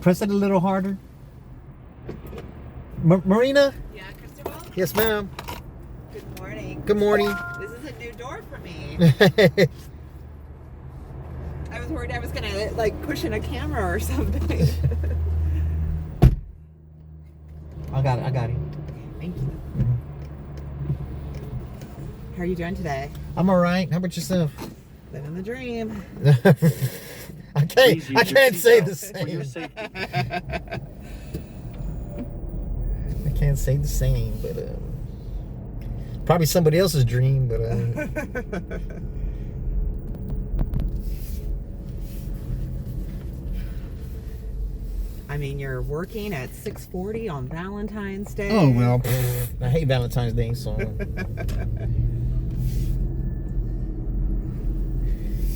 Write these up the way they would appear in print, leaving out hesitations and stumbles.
Press it a little harder. Marina? Yeah, Christopher? Yes, ma'am. Good morning. Good morning. This is a new door for me. I was worried I was going to, like, push in a camera or something. I got it. Thank you. Mm-hmm. How are you doing today? I'm all right. How about yourself? Living the dream. I can't say the same. I can't say the same, but probably somebody else's dream, but I mean, you're working at 6:40 on Valentine's Day. oh well. I hate Valentine's Day, so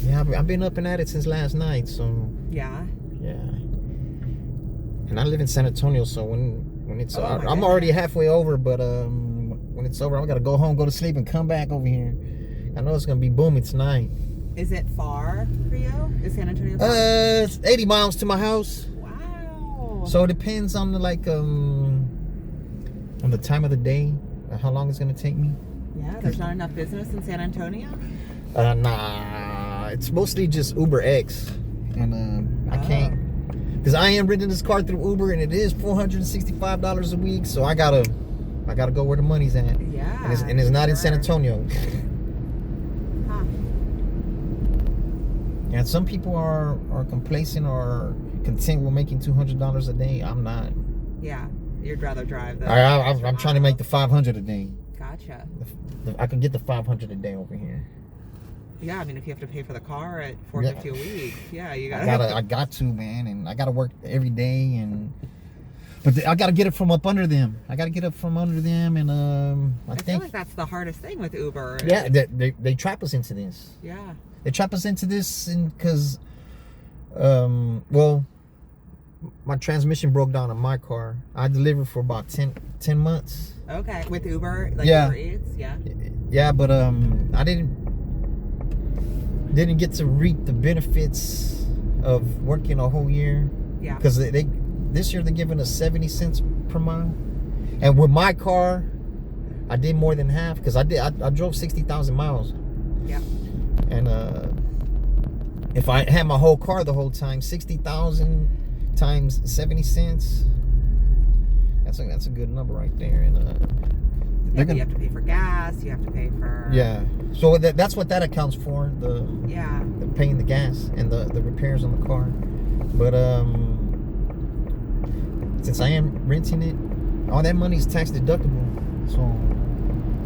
yeah, I've been up and at it since last night, so Yeah. yeah. And I live in San Antonio, so when it's Oh, my I'm already halfway over, but when it's over, I gotta go home, go to sleep, and come back over here. I know it's gonna be booming tonight. Is it far for you? Is San Antonio far? It's 80 miles to my house. Wow. So it depends on on the time of the day, how long it's gonna take me. Yeah, there's not enough business in San Antonio? Nah, it's mostly just Uber X, and I can't, because I am renting this car through Uber, and it is $465 a week. So I gotta go where the money's at. Yeah. And it's not in San sure. Antonio. Huh. And some people are complacent or content with making $200 a day. I'm not. Yeah, you'd rather drive though. I'm trying to make the 500 a day. Gotcha. I can get the 500 a day over here. Yeah, I mean, if you have to pay for the car at $450 a week, yeah, you I gotta. got to, man, and I gotta work every day, but I gotta get it from up under them. And I feel like that's the hardest thing with Uber. Yeah, they trap us into this. Yeah. They trap us into this, because, well, my transmission broke down on my car. I delivered for about 10 months. Okay, with Uber, like Yeah. Uber Eats, yeah. Yeah, but I didn't get to reap the benefits of working a whole year. Yeah. Because this year they're giving us 70 cents per mile, and with my car, I did more than half, because I drove 60,000 miles. Yeah. And if I had my whole car the whole time, 60,000 times 70 cents, that's a good number right there. And Yeah, but you have to pay for gas. You have to pay for. yeah. So that's what that accounts for, the paying the gas and the repairs on the car. But since I am renting it, all that money is tax deductible, so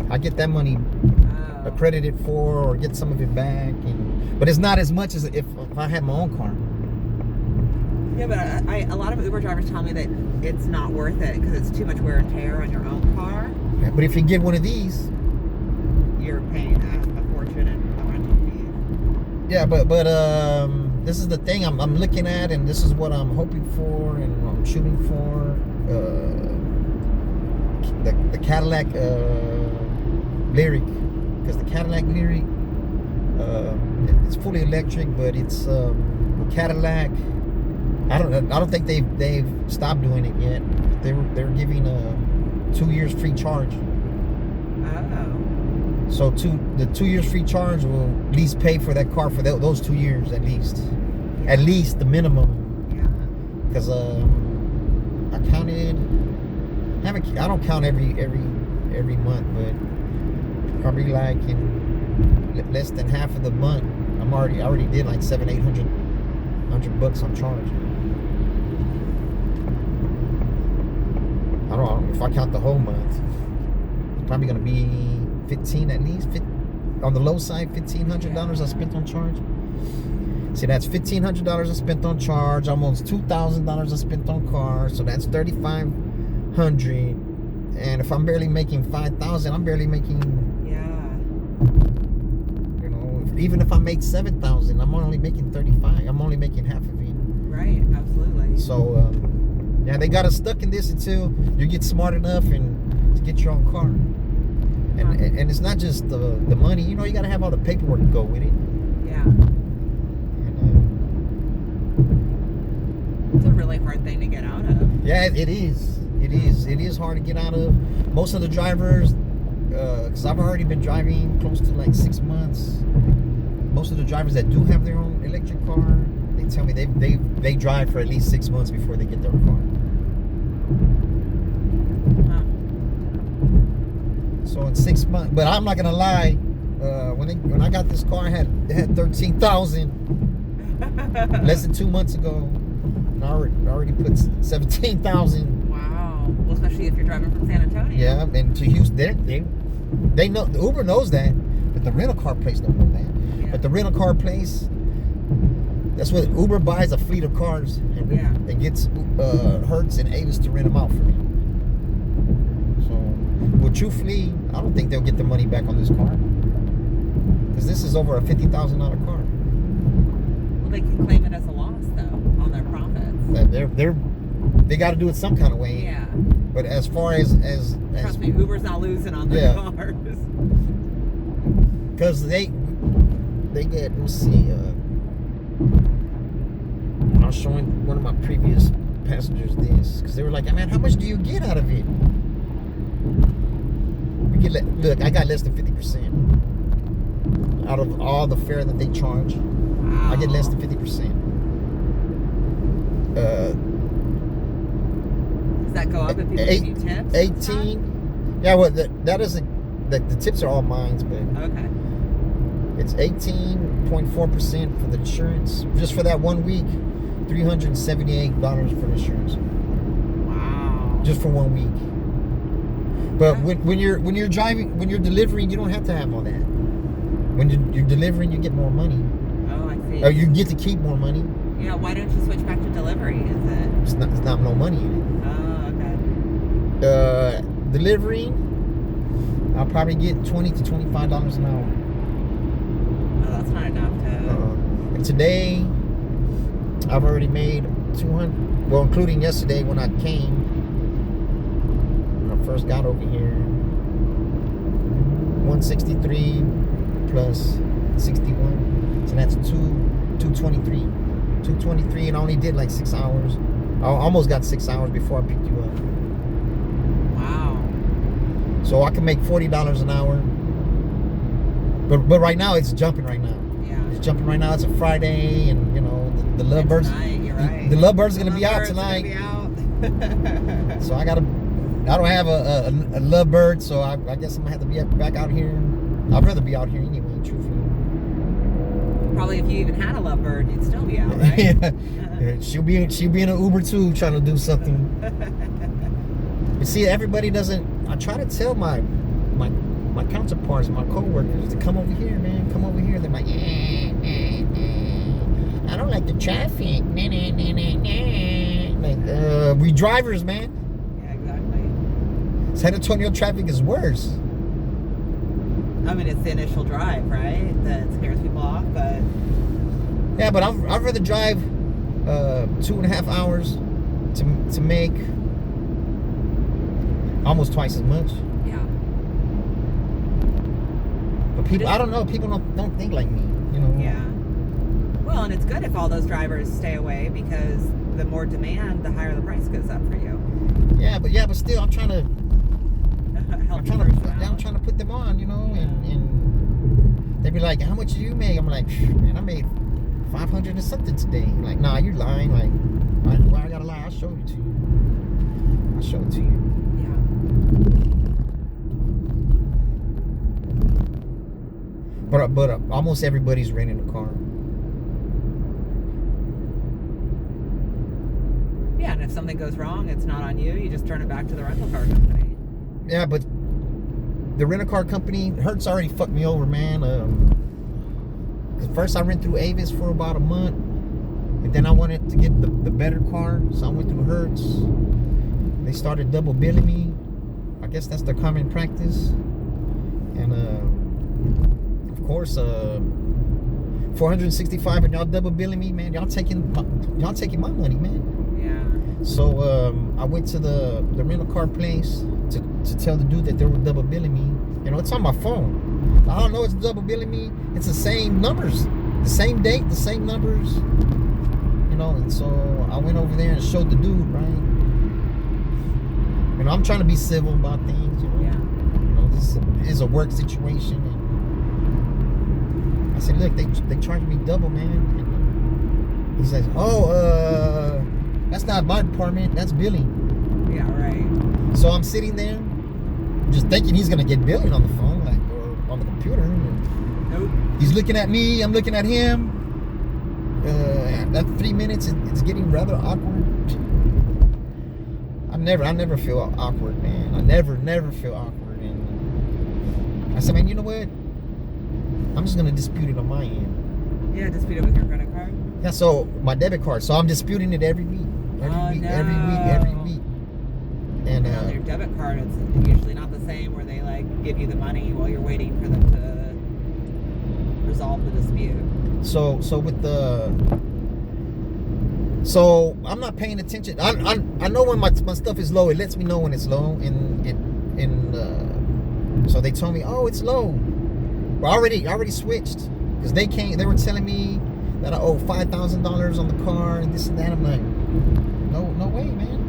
I get that money accredited for, or get some of it back, but it's not as much as if I had my own car. Yeah, but a lot of Uber drivers tell me that it's not worth it because it's too much wear and tear on your own car. Yeah, but if you get one of these, you're paying a fortune in the rental fee. Yeah, but this is the thing I'm looking at, and this is what I'm hoping for, and what I'm shooting for. The Cadillac Lyric, because the Cadillac Lyric, it's fully electric, but it's Cadillac. I don't think they've stopped doing it yet. They're giving 2 years free charge. Oh. So the 2 years free charge will at least pay for that car for those 2 years at least. Yeah. At least the minimum. Yeah. Because I counted. I don't count every month, but probably like in less than half of the month, I already did like $700-800 on charge. I don't know if I count the whole month. It's probably gonna be 15 at least. On the low side, $1,500 I spent on charge. See, that's $1,500 I spent on charge. Almost $2,000 I spent on cars. So that's $3,500. And if I'm barely making $5,000, I'm barely making. Yeah. You know, even if I make $7,000, I'm only making $35,000. I'm only making half of it. Right. Absolutely. So, yeah, they got us stuck in this until you get smart enough and to get your own car. And it's not just the money. You know, you got to have all the paperwork to go with it. Yeah. And, It's a really really hard thing to get out of. Yeah, it is. It is hard to get out of. Most of the drivers, because I've already been driving close to like 6 months. Most of the drivers that do have their own electric car, they tell me they drive for at least 6 months before they get their car. Wow. So in 6 months, but I'm not gonna lie. When I got this car, it had 13,000 less than 2 months ago. And I already put 17,000. Wow. Well, especially if you're driving from San Antonio. Yeah, and to Houston, they know, the Uber knows that, but the rental car place don't know that. Yeah. But the rental car place, that's what Uber buys a fleet of cars and it gets Hertz and Avis to rent them out for them. So with truthfully, I don't think they'll get the money back on this car, because this is over a $50,000 car. Well, they can claim it as a loss though on their profits. They got to do it some kind of way. Yeah. But as far as Trust me, Uber's not losing on their cars. Because they get, let's see, I was showing one of my previous passengers this, because they were like, man, how much do you get out of it? Look, I got less than 50% out of all the fare that they charge. Wow. I get less than 50%. Does that go up if people give you tips? 18. Yeah, well, that isn't, the tips are all mine, but Okay. it's 18.4% for the insurance. Just for that 1 week, $378 for insurance. Wow. Just for 1 week. But when you're driving, when you're delivering, you don't have to have all that. When you're delivering, you get more money. Oh, I see. Or you get to keep more money. Yeah, why don't you switch back to delivery? Is it? It's not no money in Oh, okay. it. Delivering, I'll probably get $20 to $25 an hour. Oh, that's not enough to. And today, I've already made 200. Well, including yesterday when I came. When I first got over here, 163 plus 61. So that's 223. 223, and I only did like 6 hours. I almost got 6 hours before I picked you up. Wow. So I can make $40 an hour. But right now it's jumping right now. Yeah. It's jumping right now. It's a Friday, and you know the lovebirds. You're right. The lovebirds are gonna be out tonight. So I don't have a lovebird, so I guess I'm gonna have to be back out here. I'd rather be out here anyway, truthfully. Probably if you even had a lovebird, you'd still be out, right? Yeah. She'll be in an Uber too, trying to do something. But see, everybody doesn't. I try to tell my counterparts, my coworkers, to come over here, man. Come over here. They're like, I don't like the traffic. Like, we drivers, man. Yeah, exactly. San Antonio traffic is worse. I mean, it's the initial drive, right? That scares people off, but. Yeah, but I'd rather drive 2.5 hours to make almost twice as much. Yeah. But people, I don't know. People don't think like me, you know. Yeah. Well, and it's good if all those drivers stay away, because the more demand, the higher the price goes up for you. Yeah, but still, I'm trying to put them on, you know, and they'd be like, how much do you make? I'm like, man, I made 500 and something today. Like, nah, you're lying. Like, why I gotta lie? I'll show it to you. I'll show it to you. Yeah. But almost everybody's renting a car. Yeah, and if something goes wrong, it's not on you. You just turn it back to the rental car company. Yeah, but the rental car company, Hertz already fucked me over, man. Cause first I went through Avis for about a month, and then I wanted to get the better car, so I went through Hertz. They started double billing me. I guess that's their common practice. And of course, 465, and y'all double billing me, man. Y'all taking my money, man. Yeah. So I went to the rental car place to tell the dude that they were double billing me. You know, it's on my phone. I don't know it's double billing me. It's the same numbers, the same date, the same numbers. You know, and so I went over there and showed the dude, right? You know, I'm trying to be civil about things, you know. Yeah. You know, this is a work situation. And I said, look, they charged me double, man. And he says, oh, that's not my department, that's billing. Yeah, right. So I'm sitting there just thinking he's gonna get billing on the phone, like, or on the computer. Nope. He's looking at me, I'm looking at him. That 3 minutes, it's getting rather awkward. I never feel awkward, man. I never feel awkward. And I said, man, you know what? I'm just gonna dispute it on my end. Yeah, dispute it with your credit card. Yeah, so my debit card. So I'm disputing it every week. Every week. And on your debit card, it's usually not the same where they like give you the money while you're waiting for them to resolve the dispute. So with the so I'm not paying attention. I know when my stuff is low. It lets me know when it's low. So they told me, oh, it's low. Well, I already switched because they were telling me that I owe $5,000 on the car and this and that. I'm like, no way, man.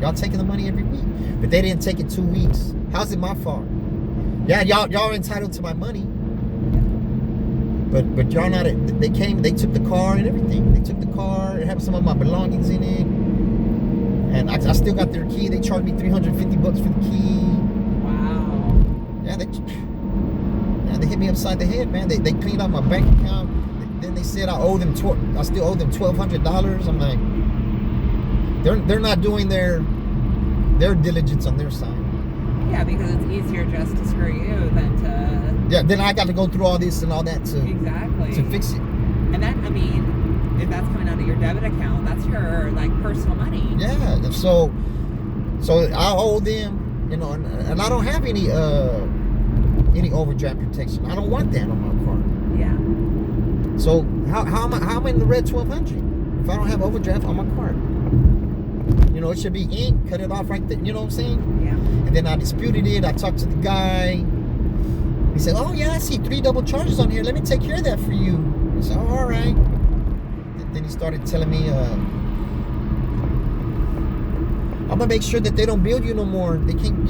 Y'all taking the money every week, but they didn't take it 2 weeks. How's it my fault? Yeah, y'all are entitled to my money. But y'all not. They took the car and everything. They took the car. It had some of my belongings in it, and I still got their key. They charged me $350 for the key. Wow. Yeah, they hit me upside the head, man. They cleaned out my bank account. Then they said I still owe them $1,200. I'm like, they're not doing their diligence on their side. Yeah, because it's easier just to screw you than to. Yeah, then I got to go through all this and all that to fix it. And then, I mean, if that's coming out of your debit account, that's your like personal money. Yeah, so I owe them, you know, and I don't have any overdraft protection. I don't want that on my car. Yeah. So how am I in the red 1,200 if I don't have overdraft on my car? You know, it should be ink. Cut it off right there. You know what I'm saying? Yeah. And then I disputed it. I talked to the guy. He said, oh, yeah, I see 3 double charges on here. Let me take care of that for you. I said, oh, all right. Then he started telling me, I'm going to make sure that they don't bill you no more. They can't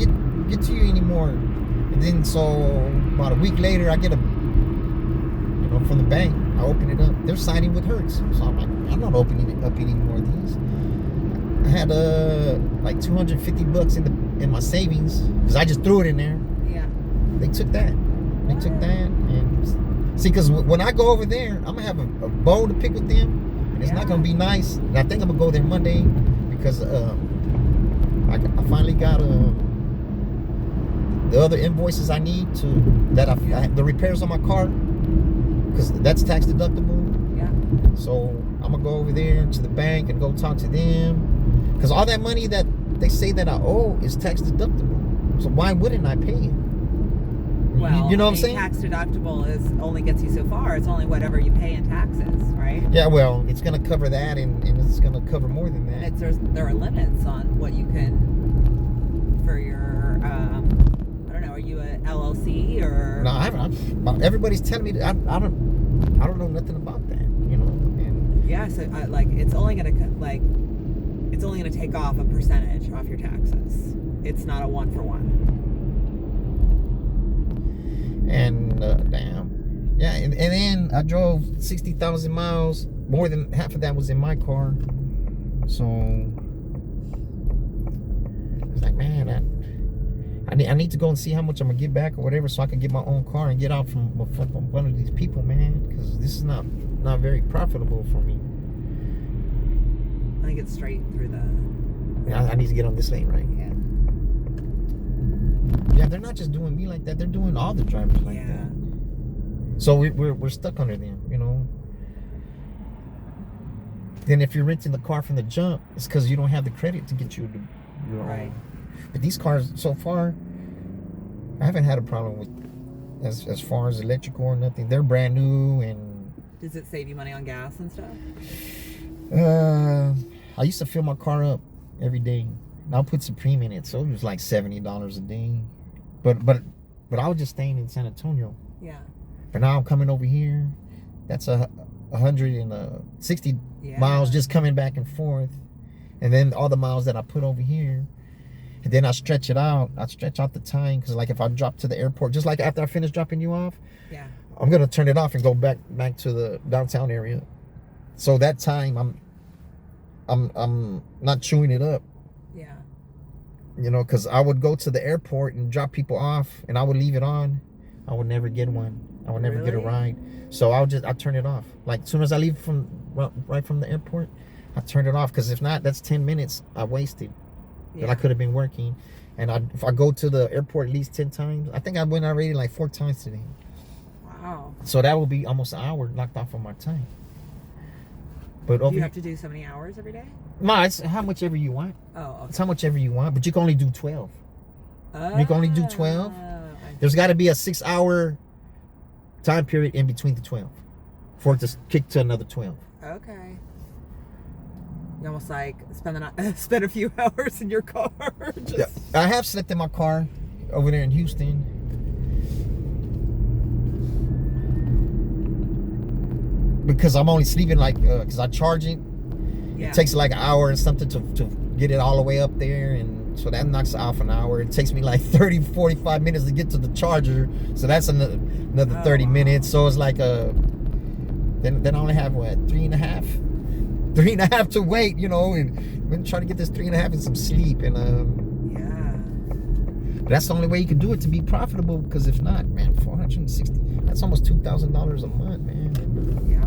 get to you anymore. And then so about a week later, I get from the bank. I open it up. They're signing with Hertz. So I'm like, I'm not opening up any more of these. I had like $250 in my savings because I just threw it in there. Yeah. They took that. And see, because when I go over there, I'm gonna have a bone to pick with them, and it's not gonna be nice. And I think I'm gonna go there Monday because I finally got the other invoices I need the repairs on my car, because that's tax deductible. Yeah. So I'm gonna go over there to the bank and go talk to them. Because all that money that they say that I owe is tax deductible. So why wouldn't I pay it? Well, you know what I'm saying? Tax deductible only gets you so far. It's only whatever you pay in taxes, right? Yeah, well, it's going to cover that, and it's going to cover more than that. There are limits on what you can, for your, I don't know, are you a LLC or? No, I haven't. Everybody's telling me that I don't know nothing about that, you know. And yeah, so it's only going to take off a percentage off your taxes. It's not a 1-for-1. And damn, yeah, and then I drove 60,000 miles. More than half of that was in my car. So I was like, man, I need to go and see how much I'm gonna get back or whatever, so I can get my own car and get out from one of these people, man, because this is not very profitable for me. I think it's straight through the. I need to get on this lane, right? Yeah. Yeah, they're not just doing me like that. They're doing all the drivers like that. So we're stuck under them, you know. Then if you're renting the car from the jump, it's because you don't have the credit to get your right. But these cars, so far, I haven't had a problem with as far as electrical or nothing. They're brand new. And does it save you money on gas and stuff? I used to fill my car up every day. And I'll put Supreme in it, so it was like $70 a day. But I was just staying in San Antonio. Yeah. But now I'm coming over here. That's 160 Yeah. miles just coming back and forth, and then all the miles that I put over here, and then I stretch it out. I stretch out the time because, like, if I drop to the airport, just like after I finish dropping you off, Yeah. I'm gonna turn it off and go back to the downtown area. So that time I'm not chewing it up. Yeah. You know, because I would go to the airport and drop people off, and I would leave it on. I would never get one. I would never get a Really? ride. So I'll turn it off. Like, as soon as I leave right from the airport, I turn it off. Because if not, that's 10 minutes I wasted that I could have been working. And if I go to the airport at least 10 times, I think I went already like 4 times today. Wow. So that will be almost an hour knocked off of my time. But Do you have to do so many hours every day? No, it's how much ever you want. Oh, okay. It's how much ever you want, but you can only do 12. You can only do 12. There's got to be a 6-hour time period in between the 12 for it to kick to another 12. Okay. You almost like spend a few hours in your car. Yeah, I have slept in my car over there in Houston. Because I'm only sleeping like, because I charge it. Yeah. It takes like an hour and something to get it all the way up there, and so that knocks off an hour. It takes me like 30-45 minutes to get to the charger, so that's another 30 minutes. So it's like then I only have what, 3.5 to wait, you know, and I'm gonna try to get this 3.5 and some sleep, and that's the only way you can do it to be profitable. Because if not, man, 460, that's almost $2,000 a month, man. Yeah.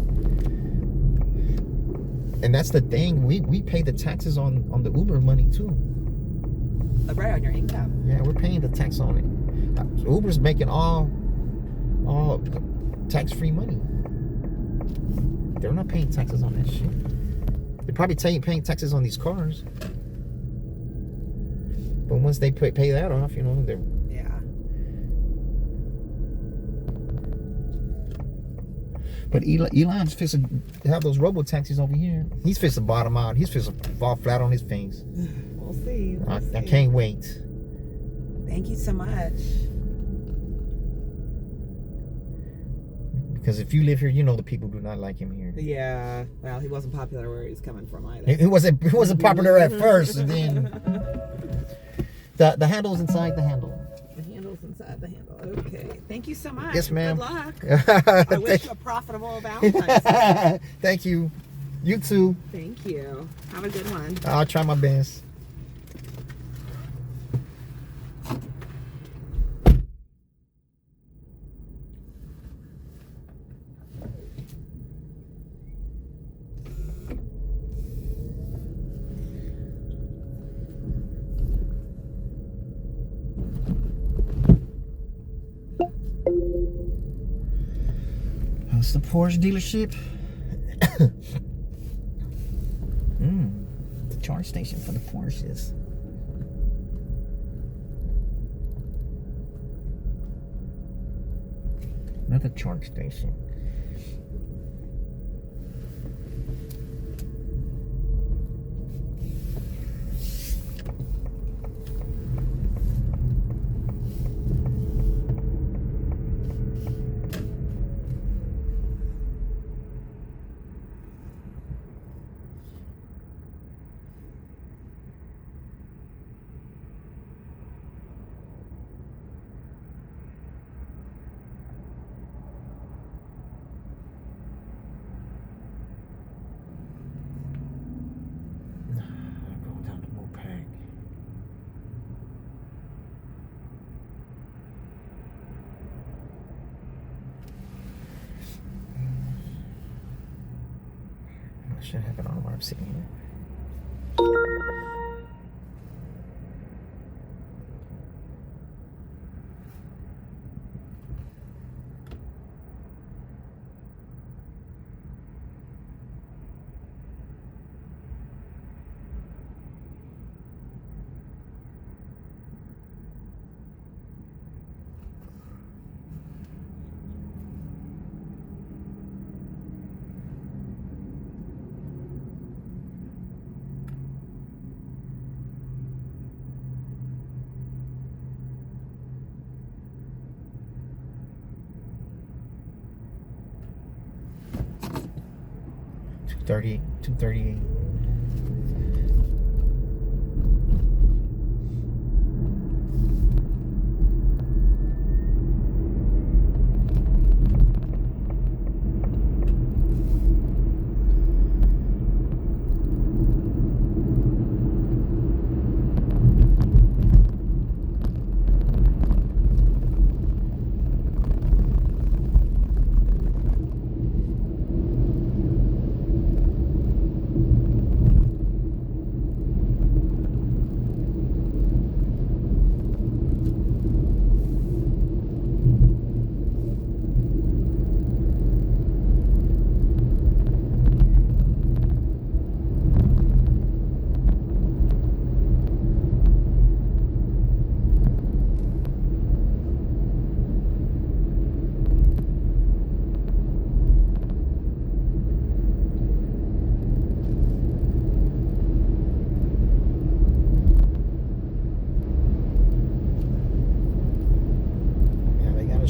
And that's the thing, we pay the taxes on the Uber money too. Right, on your income. Yeah, we're paying the tax on it. Uber's making all tax-free money. They're not paying taxes on that shit. They're probably paying taxes on these cars. But once they pay that off, you know, they're... Yeah. But Elon's fixing to have those robo-taxis over here. He's fixing to bottom out. He's fixing to fall flat on his face. We'll see. I can't wait. Thank you so much. Because if you live here, you know the people do not like him here. Yeah. Well, he wasn't popular where he's coming from either. It wasn't popular at first, and then the handle's inside the handle. The handle's inside the handle. Okay. Thank you so much. Yes, ma'am. Good luck. I wish you a profitable Valentine's Day. Thank you. You too. Thank you. Have a good one. I'll try my best. That's the Porsche dealership. The charge station for the Porsches. Another charge station. Going down to Mopag. I should have it on while I'm sitting here. 238.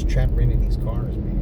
Trapped renting these cars, man.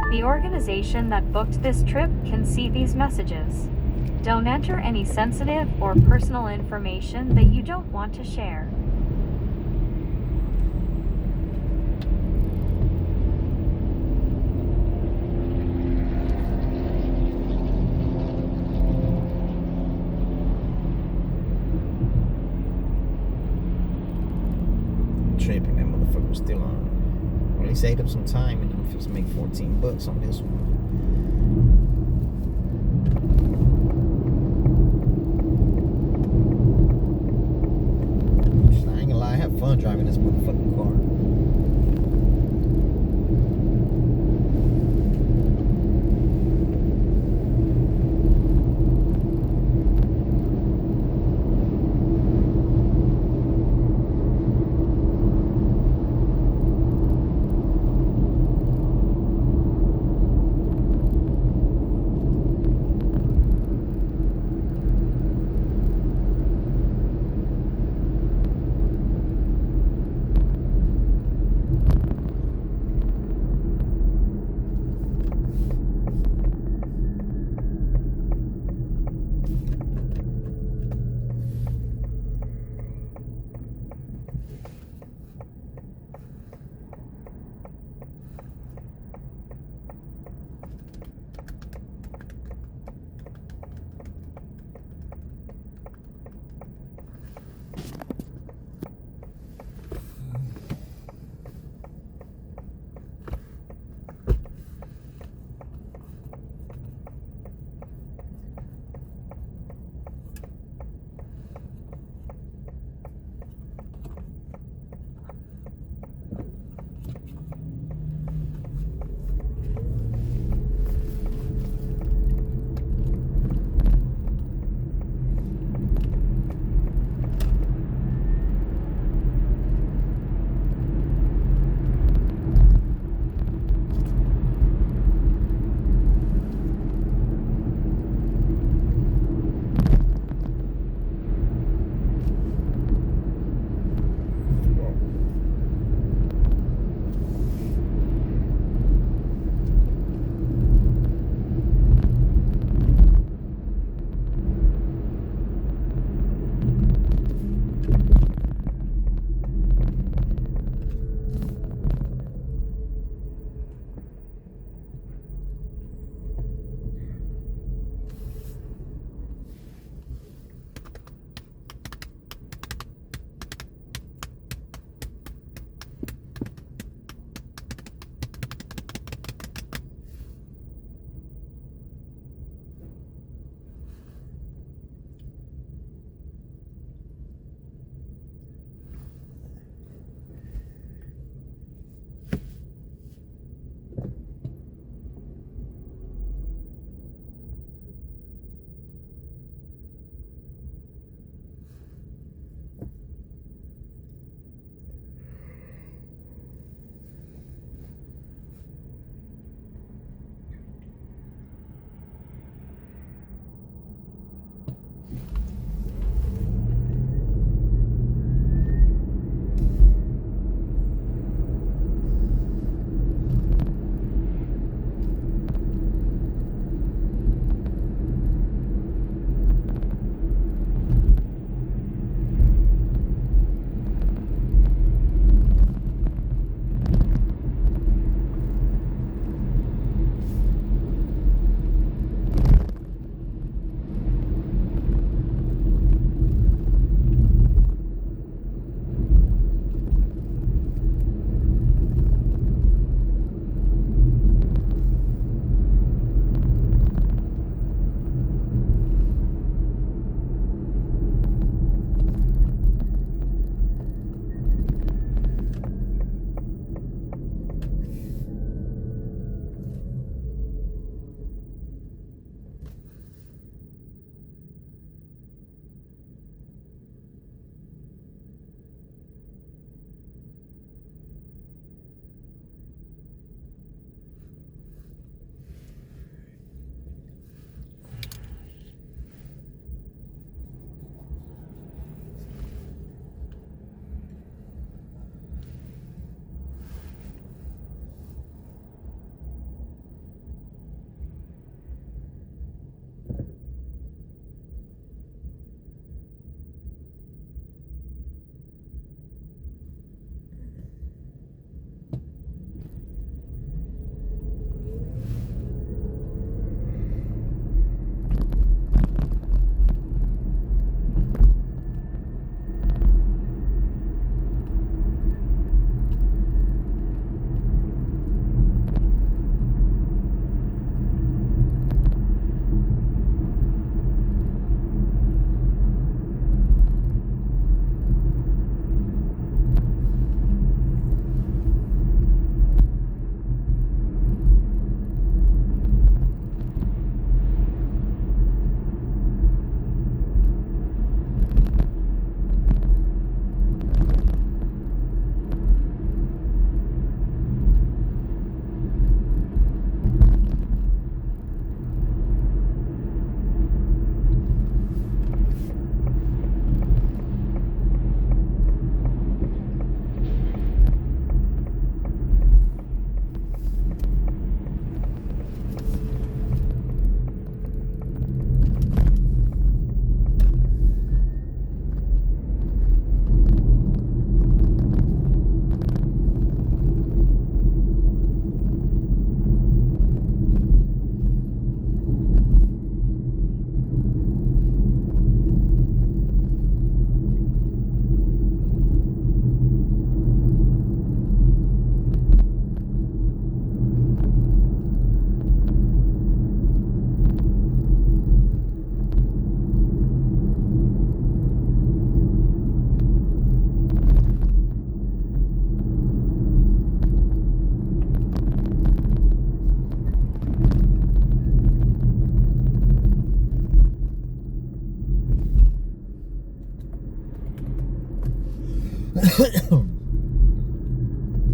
The organization that booked this trip can see these messages. Don't enter any sensitive or personal information that you don't want to share. Tripping, that motherfucker was still on. Well, at least ate up some time and I'm supposed to make $14 on this one. I ain't gonna lie, I have fun driving this motherfucking car.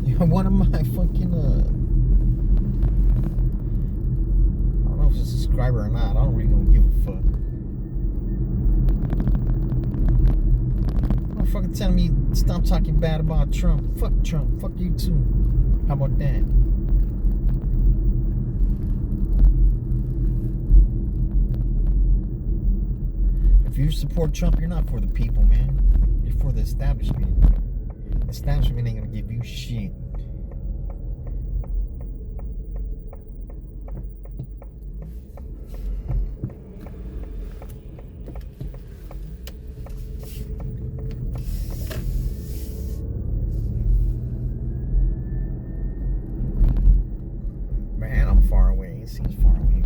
You're one of my fucking I don't know if it's a subscriber or not. I don't really don't give a fuck. Don't fucking telling me stop talking bad about Trump. Fuck Trump. Fuck you too. How about that? If you support Trump, you're not for the people, man. You're for the establishment. The establishment ain't gonna give you shit. Man, I'm far away. It seems far away.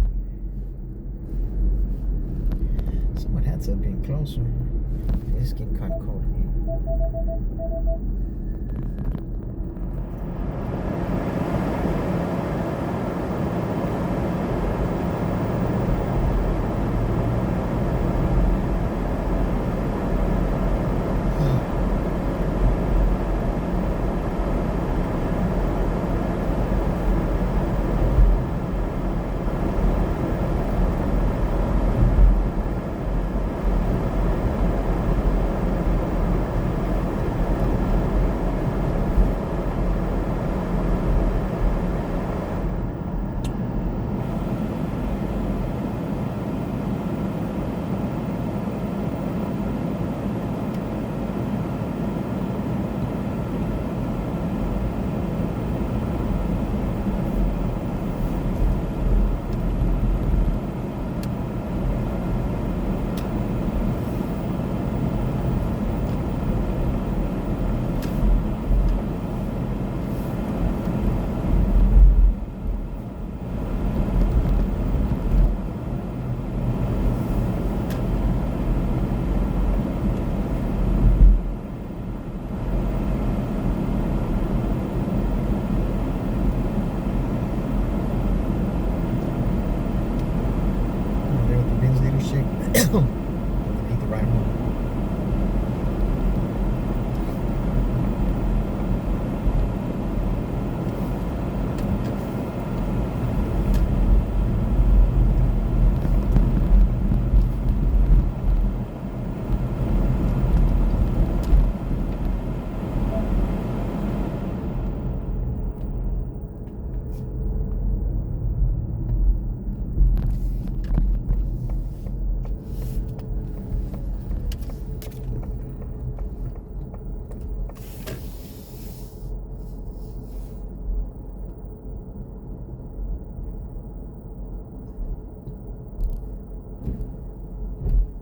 Someone had to have been closer. It's getting kind of cold here. Underneath the right one.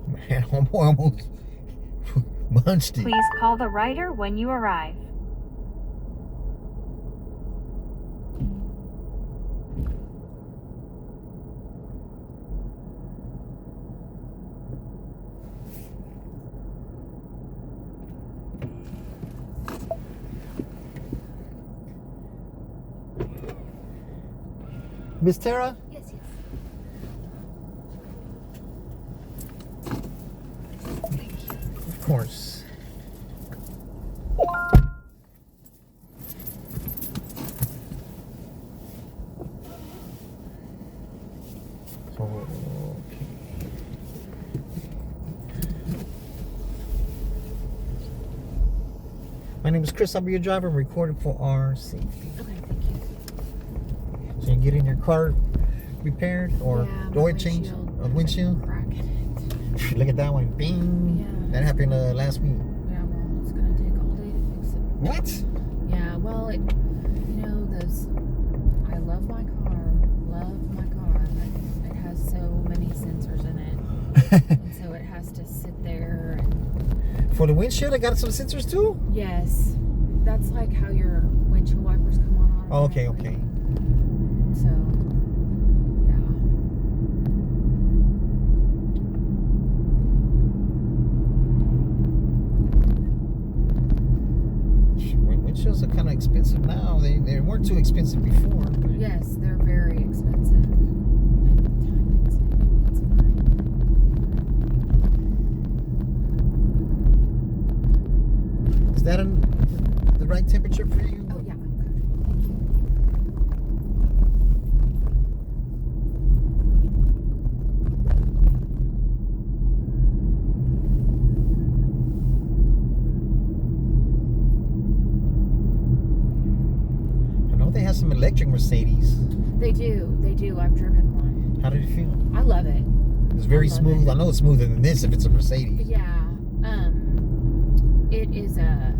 Man, I'm almost munched it. Please call the writer when you arrive. Miss Tara? Yes, yes. Of course. Okay. My name is Chris. I'll be your driver. I'm recording for our safety. Okay, thank you. So you get in your car repaired or Yeah, the oil my change windshield, or there's a windshield? crack in it. Look at that one. Bing. Yeah. That happened last week. Yeah, well, it's gonna take all day to fix it. What? Yeah, well, those. I love my car, but it has so many sensors in it, and so it has to sit there. And For the windshield, I got some sensors too? yes, that's like how your windshield wipers come on. Oh, okay, automatically. okay. So, yeah. Windshields are kind of expensive now. They weren't too expensive before. But Yes, they're very expensive. And time consuming, it's fine. is that an the right temperature for you? Oh, yeah. I'm comfortable. Thank you. I know they have some electric Mercedes. They do. They do. I've driven one. How did it feel? I love it. It's very love smooth. it. I know it's smoother than this if it's a Mercedes. Yeah. It is I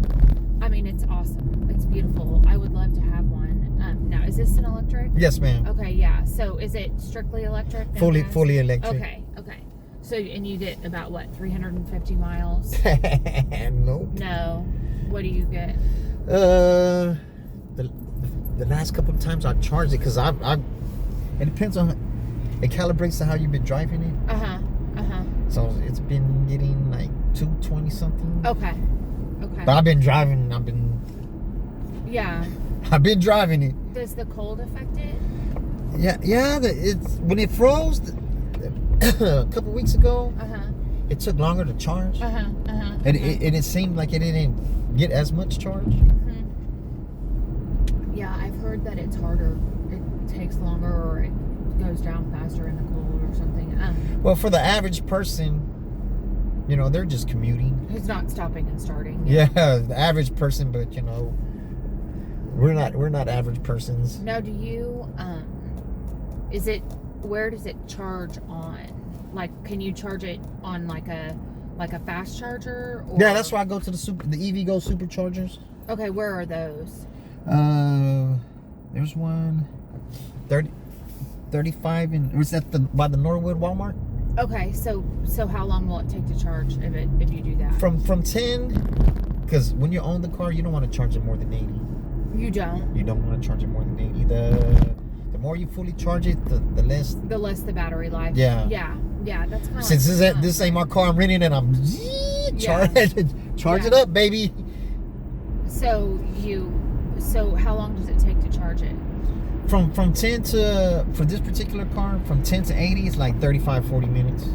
mean, it's awesome. It's beautiful. I would love to have one. Now, is this an electric? Yes, ma'am. Okay, yeah. So is it strictly electric? No gas? Fully electric. Okay. So, and you get about what, 350 miles? Nope. No. What do you get? The last couple of times I charged it because it depends on it calibrates to how you've been driving it. So it's been getting like 220 something. Okay. But I've been driving Yeah. it. Does the cold affect it? Yeah. It's when it froze a couple weeks ago. It took longer to charge, and it seemed like it didn't get as much charge. Yeah, I've heard that it's harder. It takes longer, or it goes down faster in the cold, or something. Well, for the average person, they're just commuting. Who's not stopping and starting? Yeah, the average person, but we're not average persons. Now, do you where does it charge on? Like, can you charge it on like a fast charger? Or... Yeah, that's why I go to the EVgo superchargers. Okay, where are those? There's one 35 and was that by the Norwood Walmart? Okay, so how long will it take to charge if you do that? From 10, because when you own the car, you don't want to charge it more than 80. You don't. You don't want to charge it more than 80. The more you fully charge it, the less. The less the battery life. Yeah. Yeah, that's kind of. Since this ain't my car, I'm renting it. I'm charge it up, baby. So how long does it take to charge it? From 10 to, for this particular car, from 10 to 80 is like 35-40 minutes.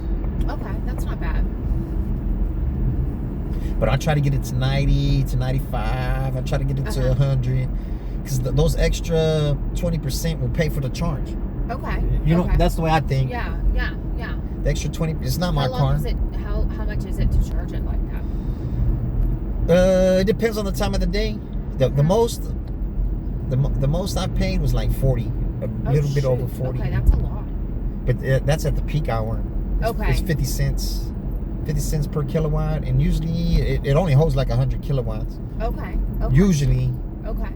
Okay, that's not bad. But I try to get it to 90 to 95. I try to get it to 100 because those extra 20% will pay for the charge. Okay. That's the way I think. Yeah. The extra 20, it's not my car. How much is it to charge it like that? It depends on the time of the day. The most I paid was like 40, a little bit over 40. Okay, that's a lot. But that's at the peak hour. Okay. It's 50 cents per kilowatt, and usually it only holds like 100 kilowatts. Okay. Usually. Okay.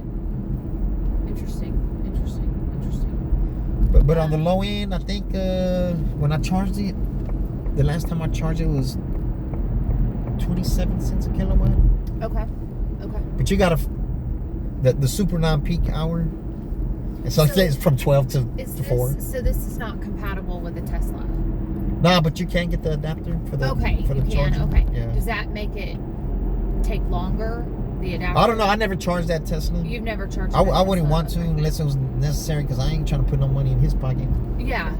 Interesting. But on the low end, I think when I charged it, the last time I charged it was 27 cents a kilowatt. Okay. But you gotta the super non-peak hour. And so it's from 12 to 4. So this is not compatible with the Tesla. Nah, but you can get the adapter for the charger. Okay. Yeah. Does that make it take longer? The adapter? I don't know. I never charged that Tesla. You've never charged. I wouldn't want to unless it was necessary because I ain't trying to put no money in his pocket. Yeah,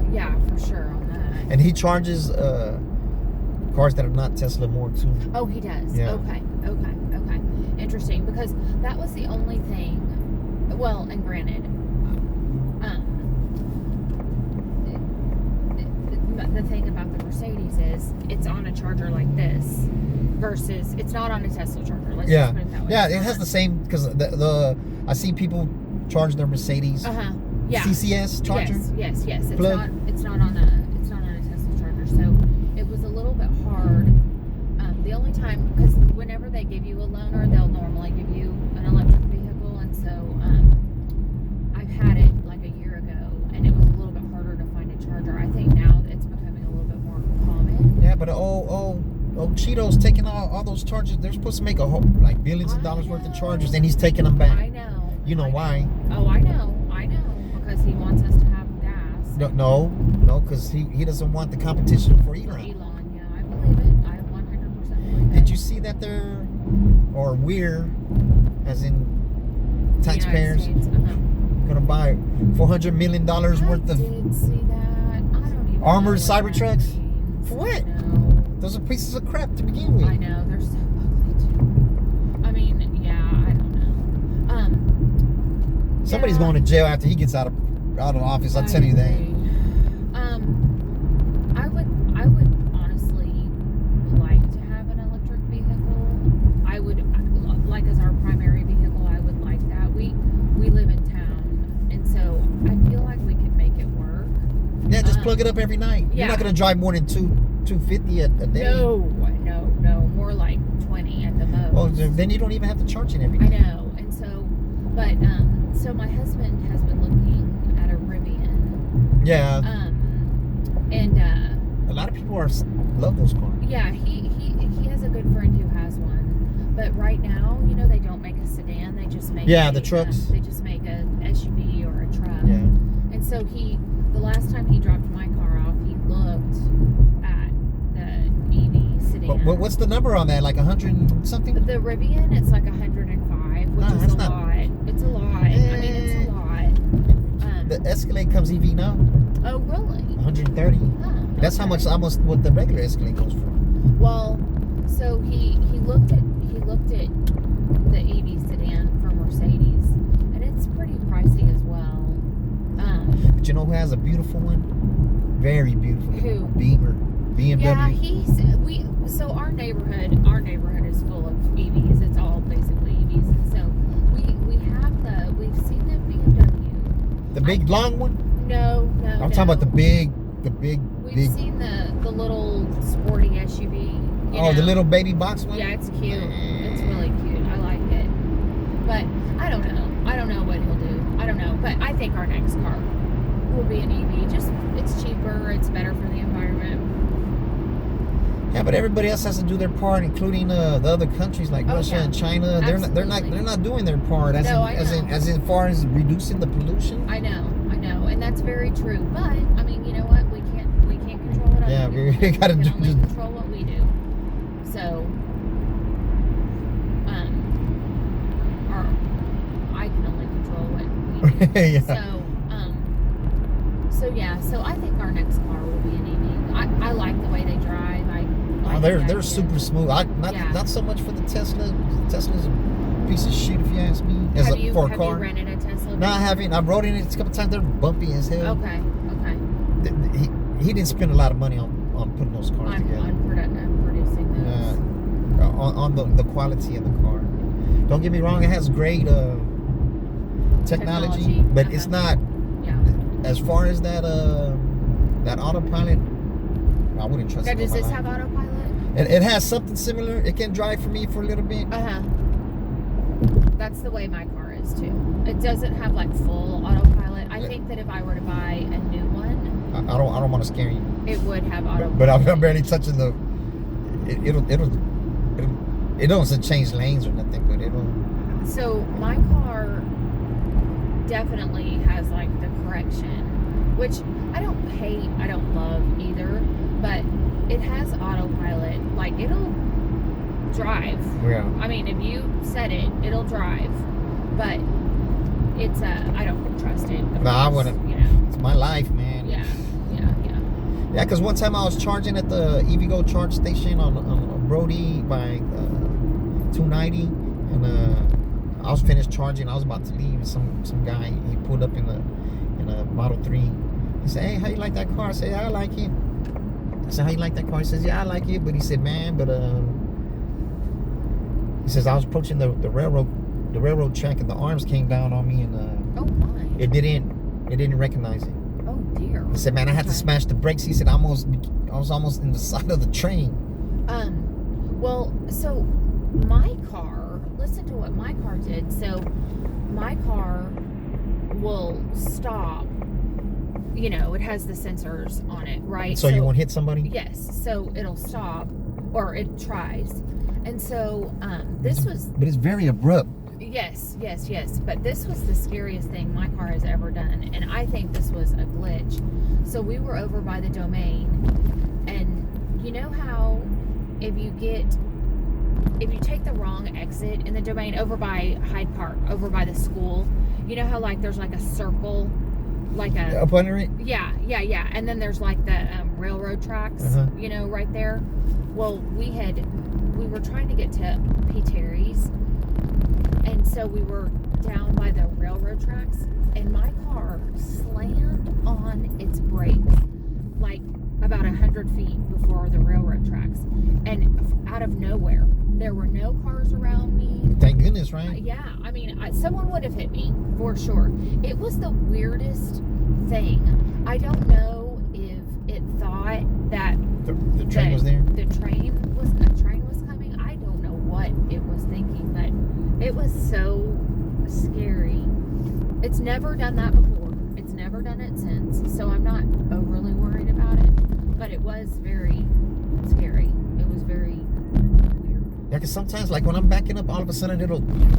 for sure on that. And he charges cars that are not Tesla more too. Oh, he does. Yeah. Okay. Interesting, because that was the only thing. Well, and granted, the thing about the Mercedes is it's on a charger like this versus it's not on a Tesla charger. Let's just put it that way. Yeah, it has the same because I see people charge their Mercedes CCS charger. Yes. It's plug. not on a Tesla charger, so it was a little bit hard. The only time, because whenever they give you a loaner, they'll normally give you an electric vehicle, and so I've had it like a year ago, and it was a little bit harder to find a charger. I think now it's becoming a little bit more common. Yeah, but Cheeto's taking all those chargers. They're supposed to make a whole like billions of dollars worth of chargers, and he's taking them back. I know. You know why? Oh, I know. Because he wants us to have gas. No, because he doesn't want the competition for Elon. Elon, yeah, I believe it. I 100% believe it. Did you see that we're, as in taxpayers, gonna buy $400 million worth of I did see that. I don't even armored know what Cybertrucks? that means. For what? I know. Those are pieces of crap to begin with. I know. They're so ugly too. I mean, yeah, I Somebody's Yeah. going to jail after he gets out of the office. I'll I tell you that. agree. I would honestly like to have an electric vehicle. I would like as our primary vehicle. I would like that. We live in town, and so I feel like we could make it work. Yeah, just plug it up every night. You're yeah. not going to drive more than 250 a day. No, more like 20 at the most. Well, then you don't even have to charge it every I day. know, and so my husband has been looking at a Rivian. Yeah. And A lot of people love those cars. yeah, he has a good friend who has one, but right now, they don't make a sedan. They just make Yeah, the trucks. They just make a SUV or a truck. Yeah. And so the last time he dropped my car off, he looked at the EV sedan. But what's the number on that? Like 100 and something? The Rivian, it's like 105, which No, is that's a not- lot. It's a lot. I mean, it's a lot. The Escalade comes EV now. Oh, really? 130. Huh, That's how okay. much almost what the regular Escalade goes for. Well, so he looked at the EV sedan for Mercedes, and it's pretty pricey as well. But you know who has a beautiful one? Very beautiful. Who? Beamer. BMW. Yeah, so our neighborhood is full of EVs. It's all basically EVs, and so we've seen the BMW. The big long one? No. I'm talking about the big. We've seen the little sporty SUV. The little baby box one? Yeah, it's cute. It's really cute. I like it. But I don't know. I don't know what he'll do. I don't know. But I think our next car will be an EV. Just it's cheaper. It's better for the environment. Yeah, but everybody else has to do their part, including the other countries like Russia and China. They're not doing their part as far as reducing the pollution. I know, and that's very true. But I mean, you know what? We can't control what Yeah, others do. we gotta can do only just control what we do. So, I can only control what we do. Yeah. So I think our next car will be an EV. I like the way they drive. They're super smooth. Not so much for the Tesla. Tesla's a piece of shit, if you ask me. Have you car. rented a Tesla? No, I haven't. I've rode in it a couple times. They're bumpy as hell. Okay. He didn't spend a lot of money on putting those cars together. On producing those. On the quality of the car. Don't get me wrong, it has great technology, but it's not. Yeah. As far as that autopilot, I wouldn't trust it. Does this have autopilot? It has something similar. It can drive for me for a little bit. That's the way my car is too. It doesn't have like full autopilot. I think that if I were to buy a new one, I don't want to scare you. it would have autopilot. But I'm barely touching the. It doesn't change lanes or nothing, but it'll. So my car definitely has like the correction, which I don't hate, I don't love either, but it has autopilot. Like it'll drive. Yeah. I mean, if you set it, it'll drive, but it's I don't trust it. No, I wouldn't. It's my life, man. Yeah. Yeah, because one time I was charging at the EVgo charge station on Brody by 290, and I was finished charging. I was about to leave. Some guy, he pulled up in a Model 3. He said, "Hey, how you like that car?" I said, "Yeah, I like it." I said, "How you like that car?" He says, "Yeah, I like it." But he said, "Man, but he says I was approaching the railroad track, and the arms came down on me, and Oh my. it didn't recognize it." Oh dear. He said, "Man, I had to smash the brakes." He said, "I was almost in the side of the train." Well, so my car, listen to what my car did. So my car will stop. It has the sensors on it, right? So you won't hit somebody? Yes. So it'll stop, or it tries. And so this was. But it's very abrupt. Yes. But this was the scariest thing my car has ever done. And I think this was a glitch. So we were over by the Domain. And you know how if you take the wrong exit in the Domain over by Hyde Park, over by the school, you know how like there's like a circle, like a... Up under it? Yeah. And then there's like the railroad tracks, right there. Well, we were trying to get to P. Terry's. And so we were down by the railroad tracks, and my car slammed on its brakes like about 100 feet before the railroad tracks, and out of nowhere, there were no cars around me. Thank goodness, right? Yeah, I mean, someone would have hit me for sure. It was the weirdest thing. I don't know if it thought that The train was there. a train was coming. I don't know what it was thinking, but it was so scary. It's never done that before. It's never done it since, so I'm not overly worried about it. But it was very scary. It was very weird. Yeah, because sometimes, like when I'm backing up, all of a sudden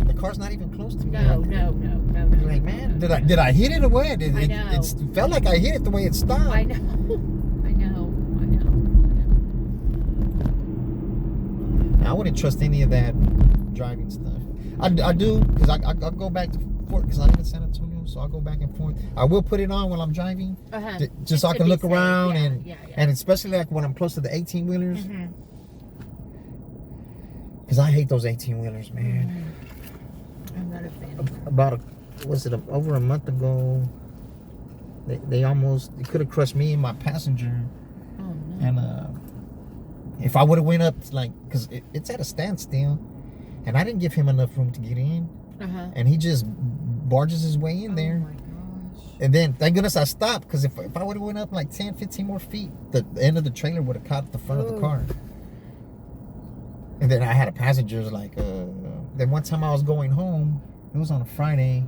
the car's not even close to me. No. I'm like, man, did I hit it or what? I know. It felt like I hit it the way it stopped. I know. I wouldn't trust any of that driving stuff. I do, because I go back to forth, because I live in San Antonio, so I'll go back and forth. I will put it on while I'm driving, just so I to can be look safe. around, Yeah. and especially like when I'm close to the 18-wheelers, Mhm. because I hate those 18-wheelers, man. I'm not a fan. About over a month ago, they could have crushed me and my passenger. Oh no. And if I would have went up, like, because it's at a standstill, and I didn't give him enough room to get in, and he just barges his way in there. Oh my gosh. And then, thank goodness I stopped, because if I would have went up like 10, 15 more feet, the end of the trailer would have caught the front of the car. And then I had a passenger, then one time I was going home, it was on a Friday,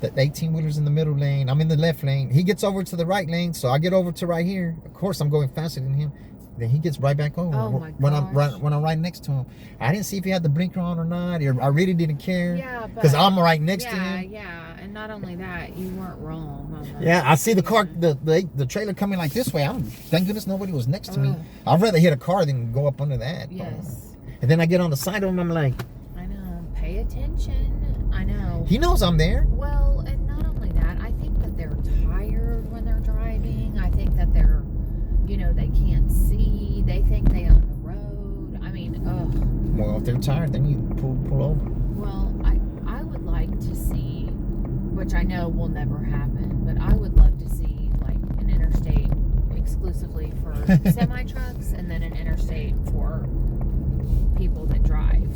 the 18-wheeler's in the middle lane, I'm in the left lane, he gets over to the right lane, so I get over to right here. Of course, I'm going faster than him. Then he gets right back over when I'm right next to him. I didn't see if he had the blinker on or not. I really didn't care. Yeah, because I'm right next to him. Yeah, and not only that, you weren't wrong. Yeah, I see the car, the trailer coming like this way. Thank goodness nobody was next to me. I'd rather hit a car than go up under that. Yes. And then I get on the side of him. I'm like, I know. Pay attention. I know. He knows I'm there. Well, and not only that, I think that they're tired when they're driving. I think that they're, they can't see. They think they own the road. I mean, ugh. Well, if they're tired, then you pull over. Well, I would like to see, which I know will never happen, but I would love to see like an interstate exclusively for semi trucks, and then an interstate for people that drive.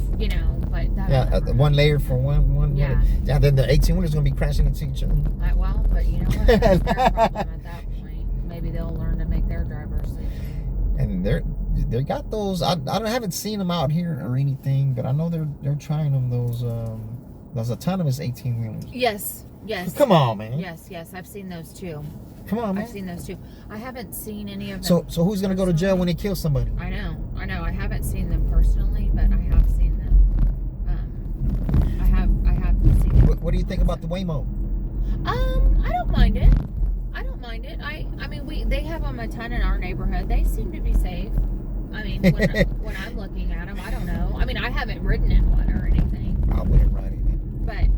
But that one layer for one. Yeah. Yeah. Then the 18-wheeler's gonna be crashing into each other. Well, but you know what? That's their problem at that point. Maybe they'll learn to make their drivers safe. And they got those. I haven't seen them out here or anything, but I know they're trying them. Those autonomous 18-wheelers. Yes. Come on, man. Yes. I've seen those too. Come on, man. I've seen those too. I haven't seen any of them. So who's gonna go to jail when they kill somebody? I know. I haven't seen them personally, but I have seen them. I have seen them. What do you think about the Waymo? I don't mind it. I mean, they have them a ton in our neighborhood. They seem to be safe. I mean, when I'm looking at them, I don't know. I mean, I haven't ridden in one or anything. I wouldn't ride in it. But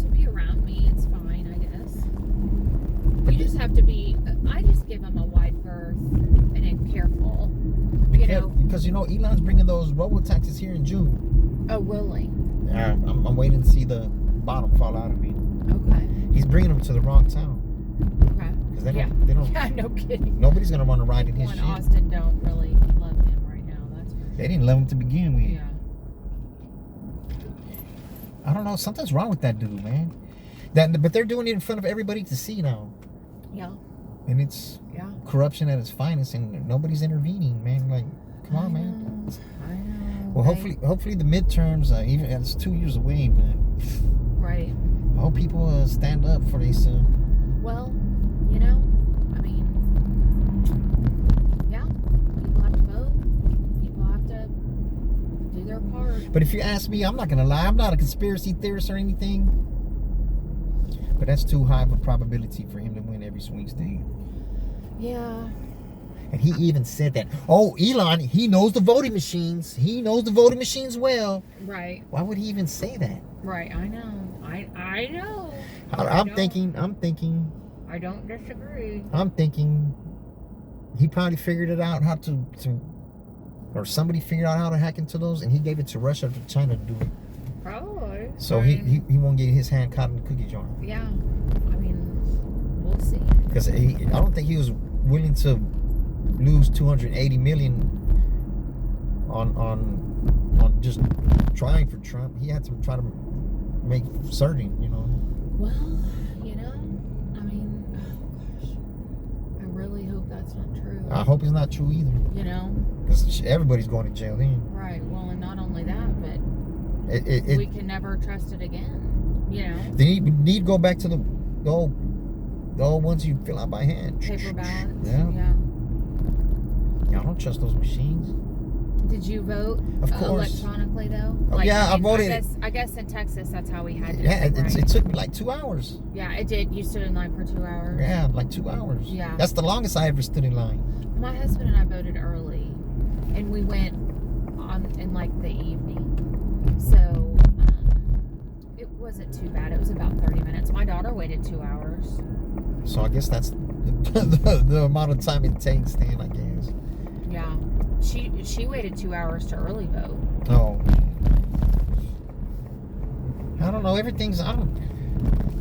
to be around me, it's fine, I guess. You just have to be. I just give them a wide berth and then careful. Because Elon's bringing those robo-taxis here in June. Oh, really? Yeah, I'm waiting to see the bottom fall out of me. Okay. He's bringing them to the wrong town. Okay. Because they don't. Yeah, no kidding. Nobody's gonna want to ride in his shit. Austin don't really love him right now. That's for sure. They didn't love him to begin with. Yeah. I don't know. Something's wrong with that dude, man. But they're doing it in front of everybody to see now. Yeah. And it's corruption at its finest, and nobody's intervening, man. Like, come on, man. I know. Well, hopefully the midterms, even it's 2 years away, but right. I hope people stand up for this. Well, I mean, yeah, people have to vote. People have to do their part. But if you ask me, I'm not gonna lie. I'm not a conspiracy theorist or anything. But that's too high of a probability for him to win every swing state. Yeah. And he even said that. Oh, Elon, he knows the voting machines. He knows the voting machines well. Right. Why would he even say that? Right. I know. I know. I'm thinking. I don't disagree. I'm thinking he probably figured it out how to or somebody figured out how to hack into those, and he gave it to Russia or China to do it. Probably. Okay. So I he mean, he won't get his hand caught in the cookie jar. Yeah. I mean, we'll see. Because I don't think he was willing to lose 280 million on just trying for Trump. He had to try to make certain, you know. Well, you know, I mean, oh gosh, I really hope that's not true. I hope it's not true either. You know, Because everybody's going to jail then. right? Well, and not only that, but It we can never trust it again. You know, they need to go back to the old ones you fill out by hand. paper ballots. Yeah. Yeah. I don't trust those machines. Did you vote Of course. electronically though? Oh, yeah, I voted. I guess in Texas that's how we had to. Yeah, do it, right? it took me like 2 hours. Yeah, it did. You stood in line for 2 hours. Yeah, like 2 hours. Yeah. That's the longest I ever stood in line. My husband and I voted early, and we went in like the evening, so it wasn't too bad. It was about 30 minutes. My daughter waited 2 hours. So I guess that's the amount of time it takes then, I guess. Yeah, she waited 2 hours to early vote. Oh. I don't know.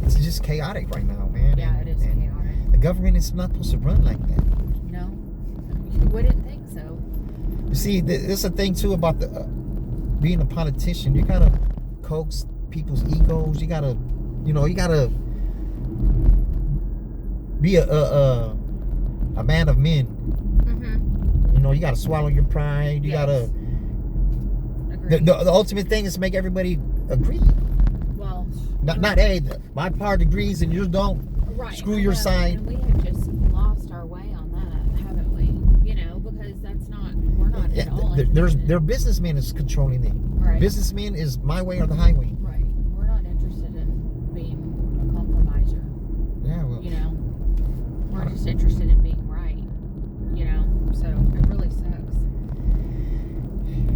It's just chaotic right now, man. Yeah, it is And chaotic. the government is not supposed to run like that. No, you wouldn't think so. You see, there's a thing too about the being a politician. You gotta coax people's egos. You gotta be a man of men. Mm-hmm. You know, you gotta swallow your pride. You Yes. gotta. Agreed. The ultimate thing is to make everybody agree. Well, Not hey, my part agrees and yours don't. right. Screw I your know, side. And we have just lost our way on that, haven't we? You know, because we're not Yeah, at all. there's interested. their businessmen is controlling it. Right. Businessmen is my way or the highway. Right. We're not interested in being a compromiser. Yeah, well, You know, we're just interested in being right. You know, so it really sucks.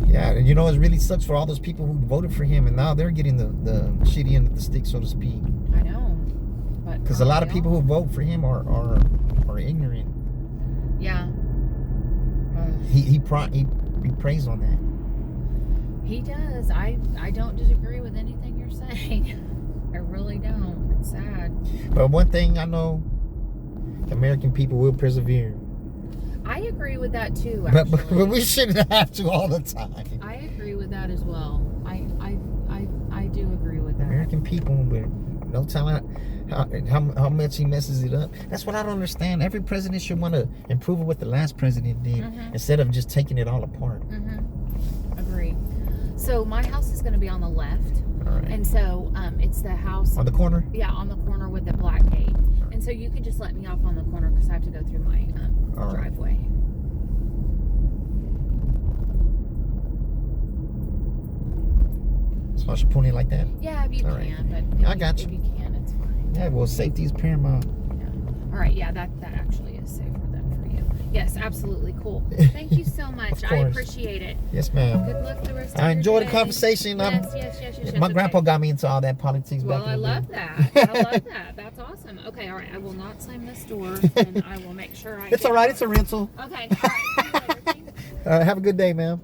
yeah, and you know it really sucks for all those people who voted for him, and now they're getting the shitty end of the stick, so to speak. I know, but Because a lot of aren't people they who vote for him are ignorant. all? Yeah. He prays on that. He does. I don't disagree with anything you're saying. I really don't. It's sad. But one thing I know, American people will persevere. I agree with that too. But Actually, we shouldn't have to all the time. I agree with that as well. I do agree with that. American people, but no telling how much he messes it up. That's what I don't understand. Every president should want to improve on what the last president did instead of just taking it all apart. Agree. So my house is going to be on the left, All right. and so it's the house. On the corner? Yeah, on the corner with the black gate. And so you can just let me off on the corner because I have to go through my All right. driveway. So I should pull in like that? Yeah, if you All can, right. but I got if you. you can, it's fine. Yeah, well, safety is paramount. Yeah. All right, yeah, that actually is safer than for you. Yes, absolutely cool. Thank you so much. Of I course. appreciate it. Yes, ma'am. Good luck the rest of I your enjoyed day. the conversation. Yes, My okay. grandpa got me into all that politics Well, back I in the love day. that. I love that. That's awesome. Okay, all right. I will not slam this door, and I will make sure I. It's get all right. out. It's a rental. Okay. All right. See you later. Have a good day, ma'am.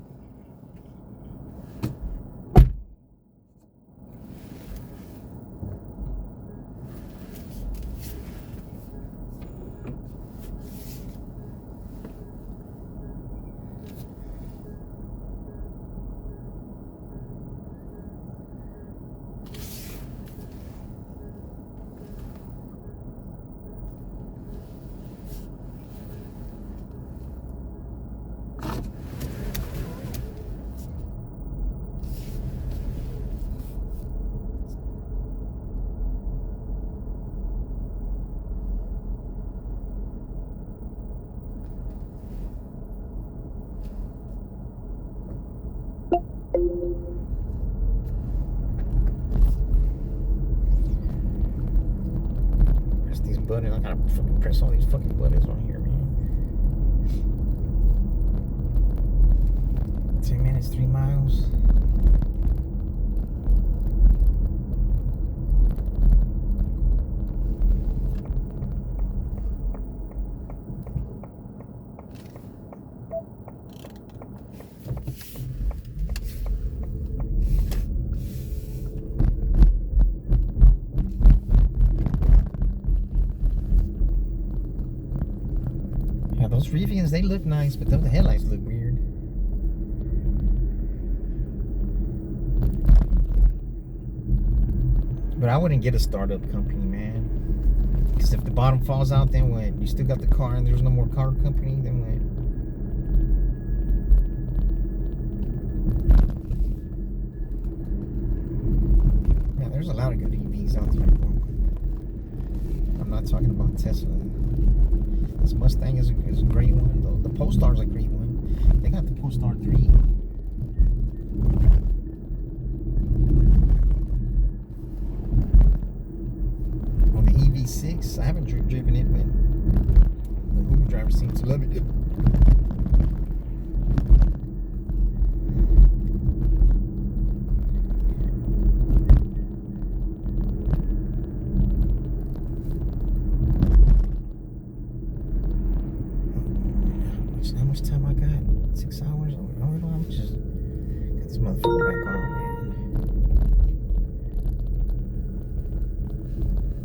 Press these buttons. I gotta fucking press all these fucking buttons on here, man. 10 minutes, 3 miles. those Rivians, they look nice, but the headlights look weird. But I wouldn't get a startup company, man. Because if the bottom falls out, then what? You still got the car and there's no more car company, then what? Yeah, there's a lot of good EVs out there. I'm not talking about Tesla. This Mustang is a great one, though. The Polestar's a great one. They got the Polestar 3. On the EV6, I haven't driven it, but the Uber driver seems to love it. How much time I got? 6 hours? I'm just got this motherfucker back on, man.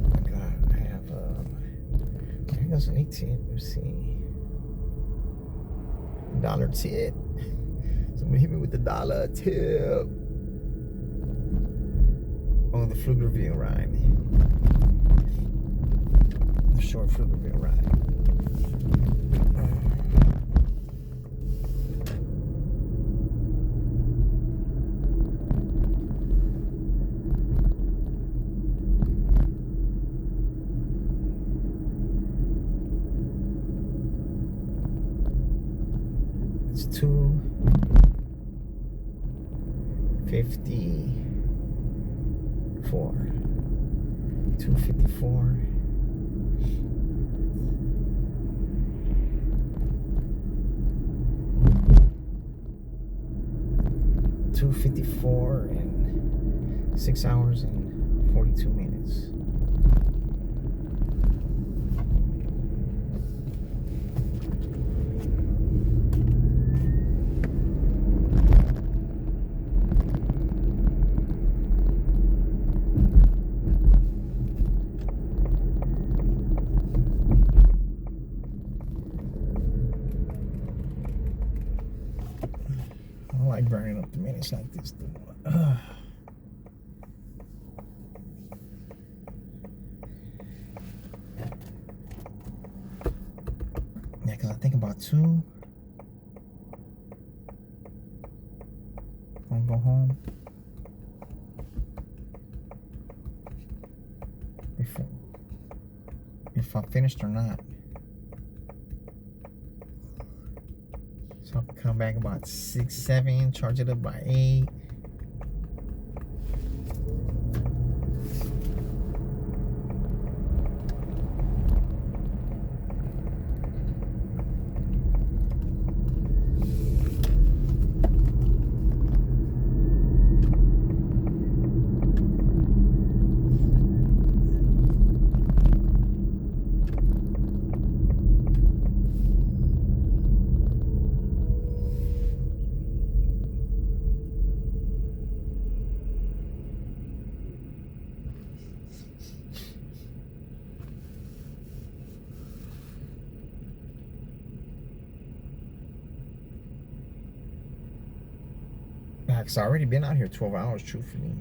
Oh my God, I have here goes an 18. Let's see, $1 tip. Somebody hit me with the $1 tip. Oh, the Pflugerville ride. The short Pflugerville ride. It's 254. 254. $254 and 6 hours and 42 minutes. I don't like burning up the minutes like this, though. Yeah, because I think about 2. I'll go home before, if I'm finished or not. So I'll come back about 6, 7, charge it up by 8. Because I've already been out here 12 hours, truthfully.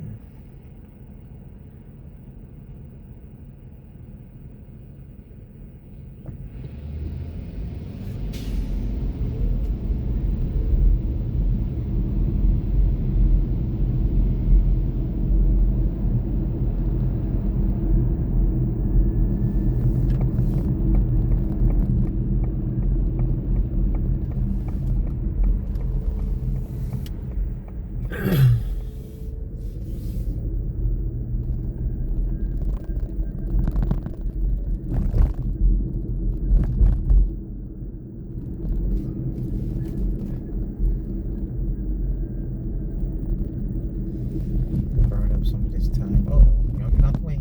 Burn up some of this time. Oh, y'all get out the way.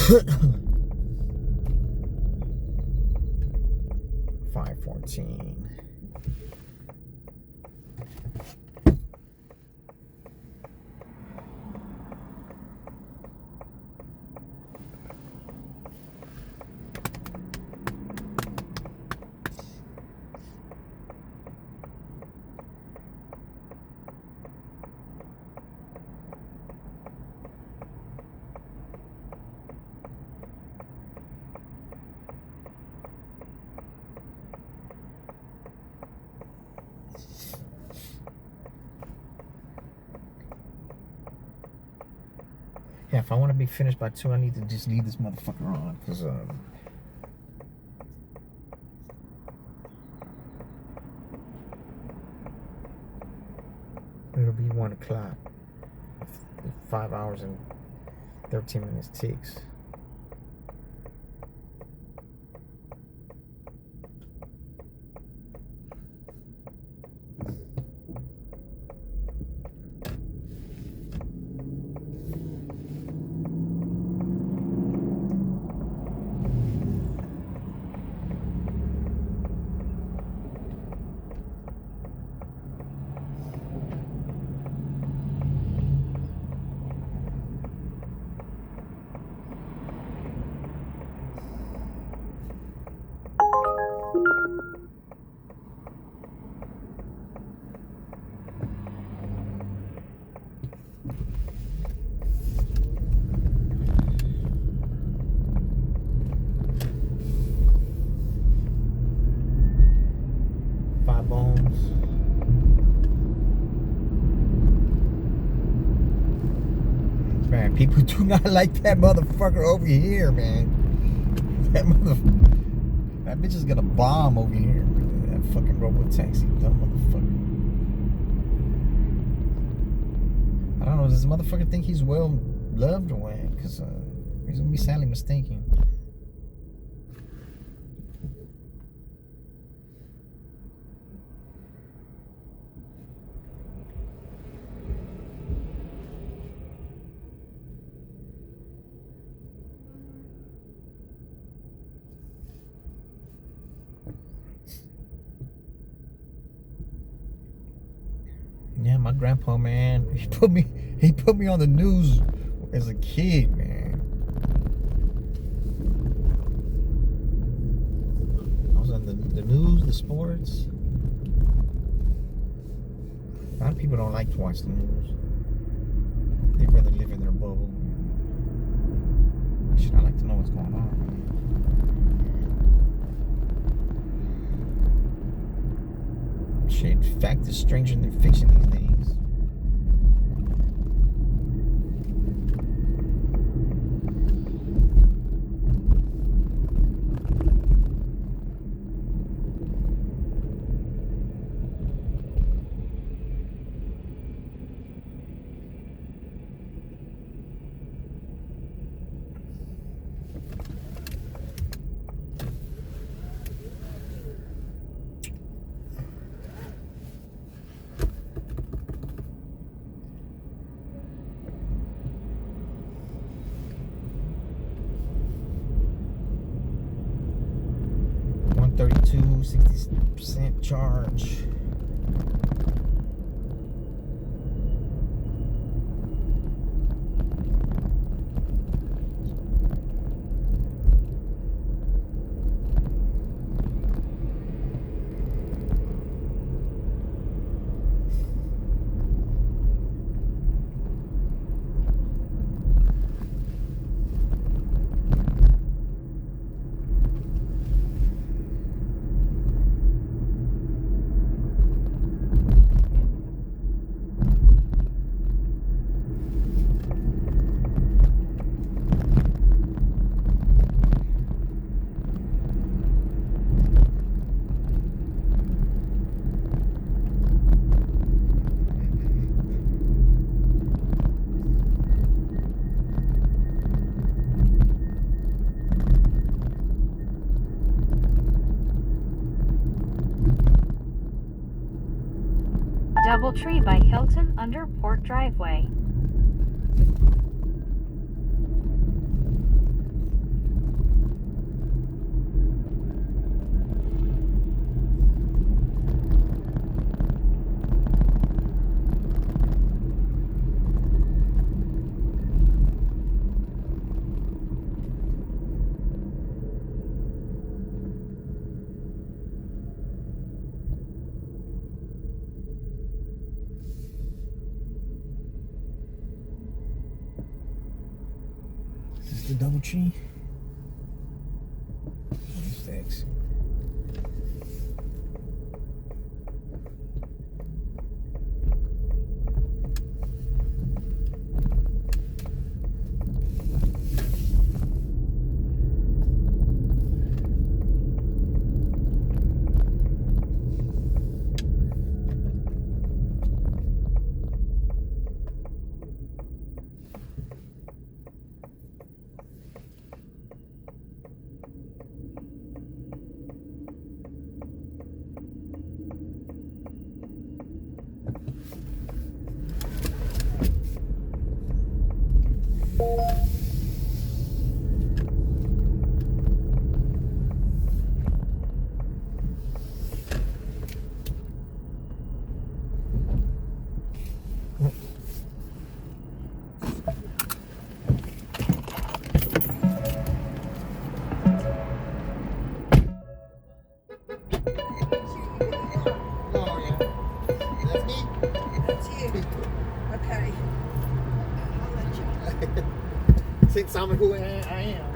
$5.14. Yeah, if I want to be finished by 2, I need to just leave this motherfucker on, because it'll be 1 o'clock. 5 hours and 13 minutes ticks. Man, people do not like that motherfucker over here, man. That bitch is gonna bomb over here. Man. That fucking robo-taxi, dumb motherfucker. I don't know, does this motherfucker think he's well loved or what? Because he's gonna be sadly mistaken. Yeah, my grandpa, man, he put me on the news as a kid, man. I was on the news, the sports. A lot of people don't like to watch the news. They'd rather live in their bubble. Shit, I like to know what's going on, man. Shit, fact is stranger than fiction these days. $132, 60% charge. Doubletree by Hilton under Port Driveway. DoubleTree. Thanks. See, Simon, who I am.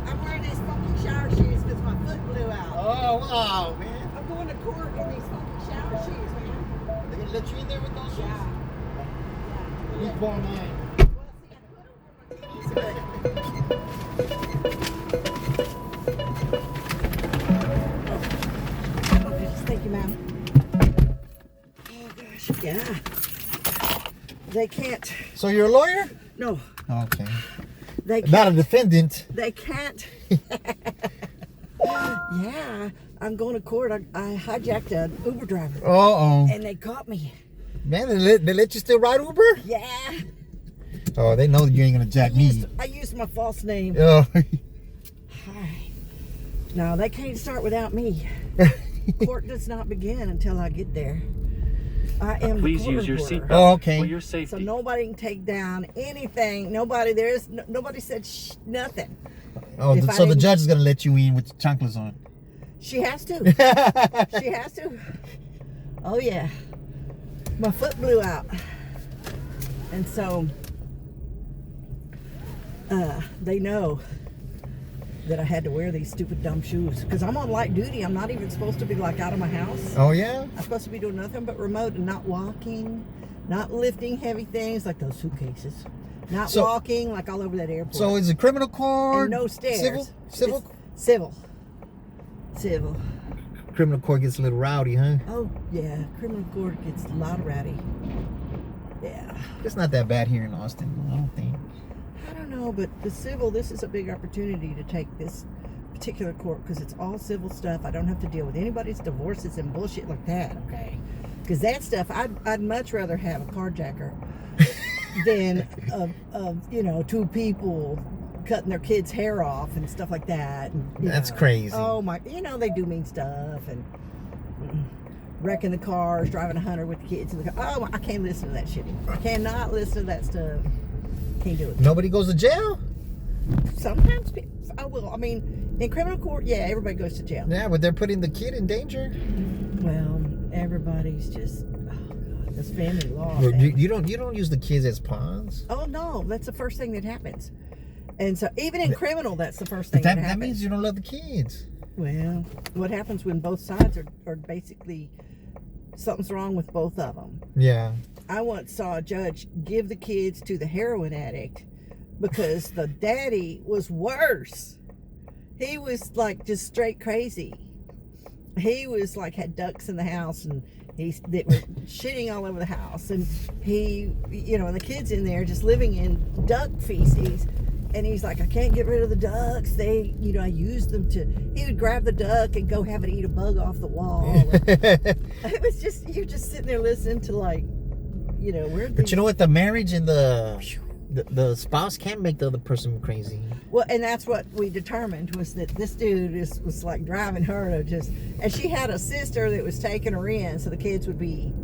I'm wearing these fucking shower shoes because my foot blew out. Oh, wow, man. I'm going to court in these fucking shower shoes, man. They're going to let you in there with those shoes? Yeah. You borrow mine. Well, see, I put them on my titties, but... Oh, thank you, ma'am. Oh, gosh, yeah. They can't... So you're a lawyer? No, Okay. they can't. Not a defendant. They can't. Yeah, I'm going to court. I hijacked an Uber driver, Uh-oh. and they caught me. Man, they let you still ride Uber? Yeah. Oh, they know that you ain't going to jack me. I used my false name. Oh. Hi. No, they can't start without me. Court does not begin until I get there. I am Please the court use your reporter. seatbelt Oh, okay. for your So safety. nobody can take down anything. Nobody said nothing. Oh, If I so the didn't- judge is going to let you in with chanclas on. She has to. She has to. Oh yeah. My foot blew out. And so they know that I had to wear these stupid dumb shoes because I'm on light duty. I'm not even supposed to be like out of my house. Oh, yeah? I'm supposed to be doing nothing but remote and not walking, not lifting heavy things like those suitcases, not So- walking like all over that airport. So is it criminal court? and no stairs. Civil? Civil? It's civil. Civil. Criminal court gets a little rowdy, huh? Oh yeah, criminal court gets a lot of rowdy. Yeah. It's not that bad here in Austin, I don't think. I don't know, but the civil, this is a big opportunity to take this particular court because it's all civil stuff. I don't have to deal with anybody's divorces and bullshit like that, okay? Because that stuff, I'd much rather have a carjacker than two people cutting their kids' hair off and stuff like that. And, That's crazy. Oh my, they do mean stuff and wrecking the cars, driving 100 with the kids in the car. Oh, I can't listen to that shit anymore. I cannot listen to that stuff. Can't do it. Nobody goes to jail? Sometimes I will. I mean, in criminal court, yeah, everybody goes to jail. Yeah, but they're putting the kid in danger. Well, everybody's just, oh God, this family law. Well, thing. you don't use the kids as pawns. Oh no, that's the first thing that happens. And so even in criminal, that's the first thing But that that happens. means you don't love the kids. Well, what happens when both sides are basically, something's wrong with both of them. Yeah. I once saw a judge give the kids to the heroin addict because the daddy was worse. He was like just straight crazy. He was like had ducks in the house and they were shitting all over the house. And he, and the kids in there just living in duck feces. And he's like, I can't get rid of the ducks. They, I use them he would grab the duck and go have it eat a bug off the wall. It was just, you're just sitting there listening to But you know what? The marriage and the spouse can make the other person crazy. Well, and that's what we determined was that this dude was like driving her to just, and she had a sister that was taking her in, so the kids would be,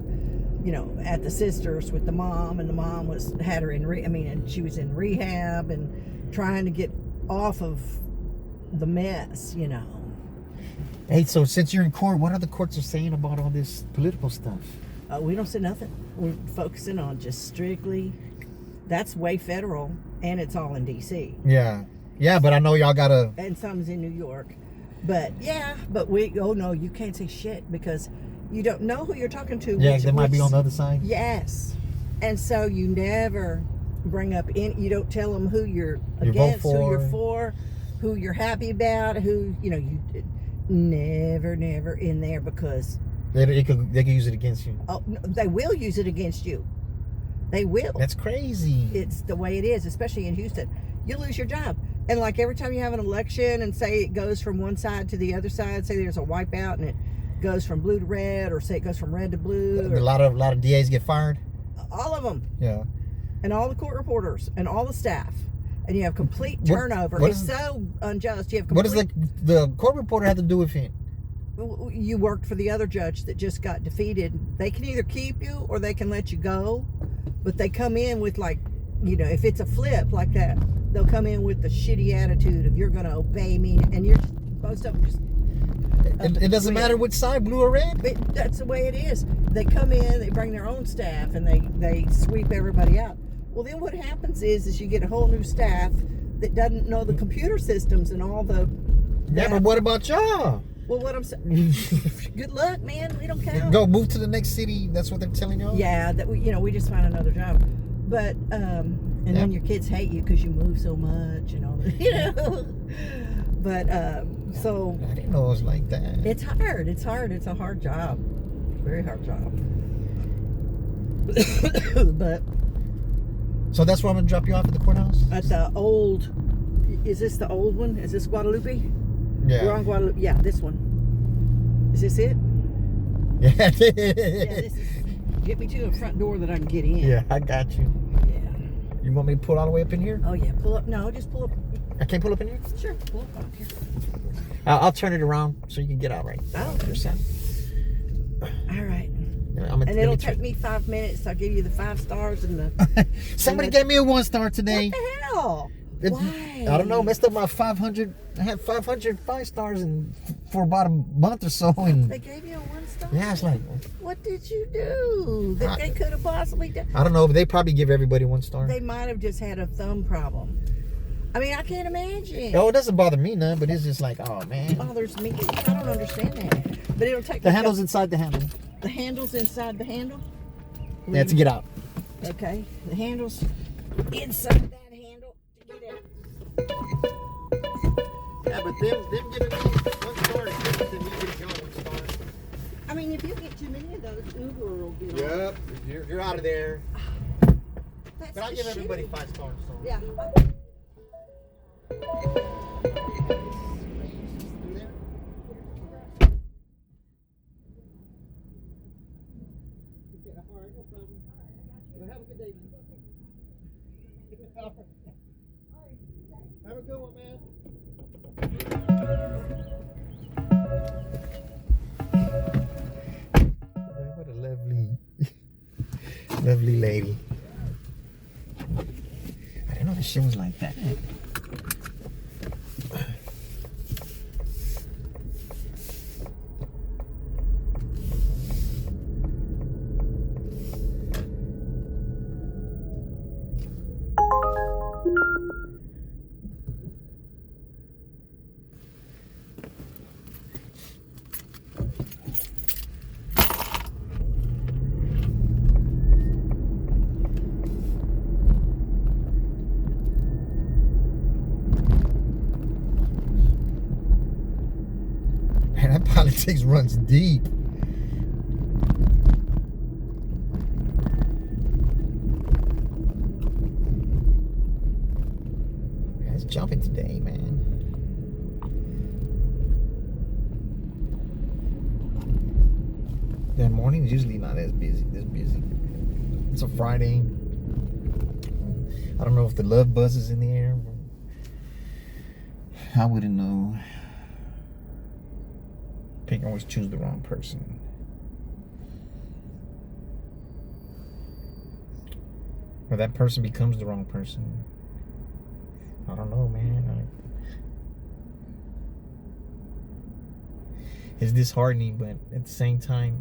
at the sister's with the mom, and the mom had her and she was in rehab and trying to get off of the mess, Hey, so since you're in court, what are the courts are saying about all this political stuff? We don't say nothing. We're focusing on just strictly, that's way federal, and it's all in D.C. Yeah. Yeah, but I know y'all gotta. and some's in New York. But yeah, but no, you can't say shit because you don't know who you're talking to. Yeah, they might be on the other side. Yes, and so you never bring up you don't tell them who you're You vote against, who you're for, who you're happy about, who you never in there because They could use it against you. oh, no, they will use it against you. They will. That's crazy. It's the way it is, especially in Houston. You lose your job. And like every time you have an election and say it goes from one side to the other side, say there's a wipeout and it goes from blue to red, or say it goes from red to blue. A lot of DAs get fired. All of them. Yeah. And all the court reporters and all the staff. And you have complete turnover. what It's is- so unjust. You have What does complete, the court reporter have to do with it? you worked for the other judge that just got defeated. They can either keep you or they can let you go. But they come in with if it's a flip like that, they'll come in with the shitty attitude of you're going to obey me, and you're most of them just. It doesn't matter which side, blue or red. That's the way it is. They come in, they bring their own staff, and they sweep everybody out. Well, then what happens is you get a whole new staff that doesn't know the computer systems and all the. Yeah, but what about y'all? Well, what I'm saying. Good luck, man. We don't count. Go move to the next city. That's what they're telling y'all. Yeah, that we just find another job, but and then your kids hate you because you move so much and all that, But so I didn't know it was like that. it's hard. It's hard. It's a hard job. Very hard job. But So that's where I'm gonna drop you off at the courthouse. at the old, is this the old one? Is this Guadalupe? Yeah. We're on Guadalupe. Yeah, this one. Is this it? Yeah. Yeah, this is. Get me to a front door that I can get in. Yeah, I got you. Yeah. You want me to pull all the way up in here? Oh yeah. Pull up. No, just pull up. I can't pull up in here. Sure. Pull up. I don't care. I'll turn it around so you can get out right. Oh. Your side. All right. And And it'll take me 5 minutes. I'll give you the 5 stars and the. Somebody gave me a 1-star today. What the hell? Why? I don't know. Messed up my 500. I had 500 5-stars for about a month or so, and They gave you a 1 star? yeah, it's like What did you do that they could have possibly done? I don't know. But they probably give everybody 1 star. They might have just had a thumb problem. I mean, I can't imagine. Oh, it doesn't bother me none, but it's just like, oh man. It bothers me. I don't understand that. But it'll take The me handle's inside the handle. the handle's inside the handle. Yeah, to get out. Okay, the handle's inside that handle to get out. Yeah, but them giving me 1 star is different than me getting y'all 1 star. I mean, if you get too many of those, Uber will be. Yep, you're out of there. That's But I'll the give everybody shit. 5 stars. So. Yeah. Have a good one, man. What a lovely lady. I didn't know this shit was like that. Man, that politics runs deep. Man, it's jumping today, man. The morning is usually not as busy. It's a Friday. I don't know if the love buzz is in the air. I wouldn't know. I can always choose the wrong person. Or that person becomes the wrong person. I don't know, man. It's disheartening, but at the same time,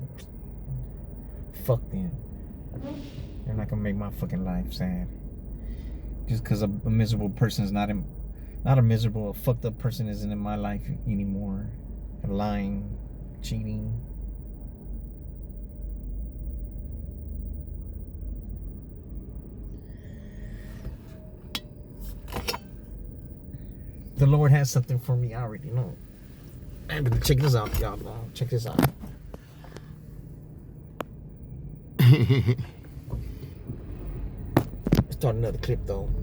fuck them. They're not gonna make my fucking life sad. Just because a miserable person is not a miserable, a fucked up person isn't in my life anymore. Lying, cheating. The Lord has something for me, I already know. And check this out, y'all. Check this out. Start another clip though.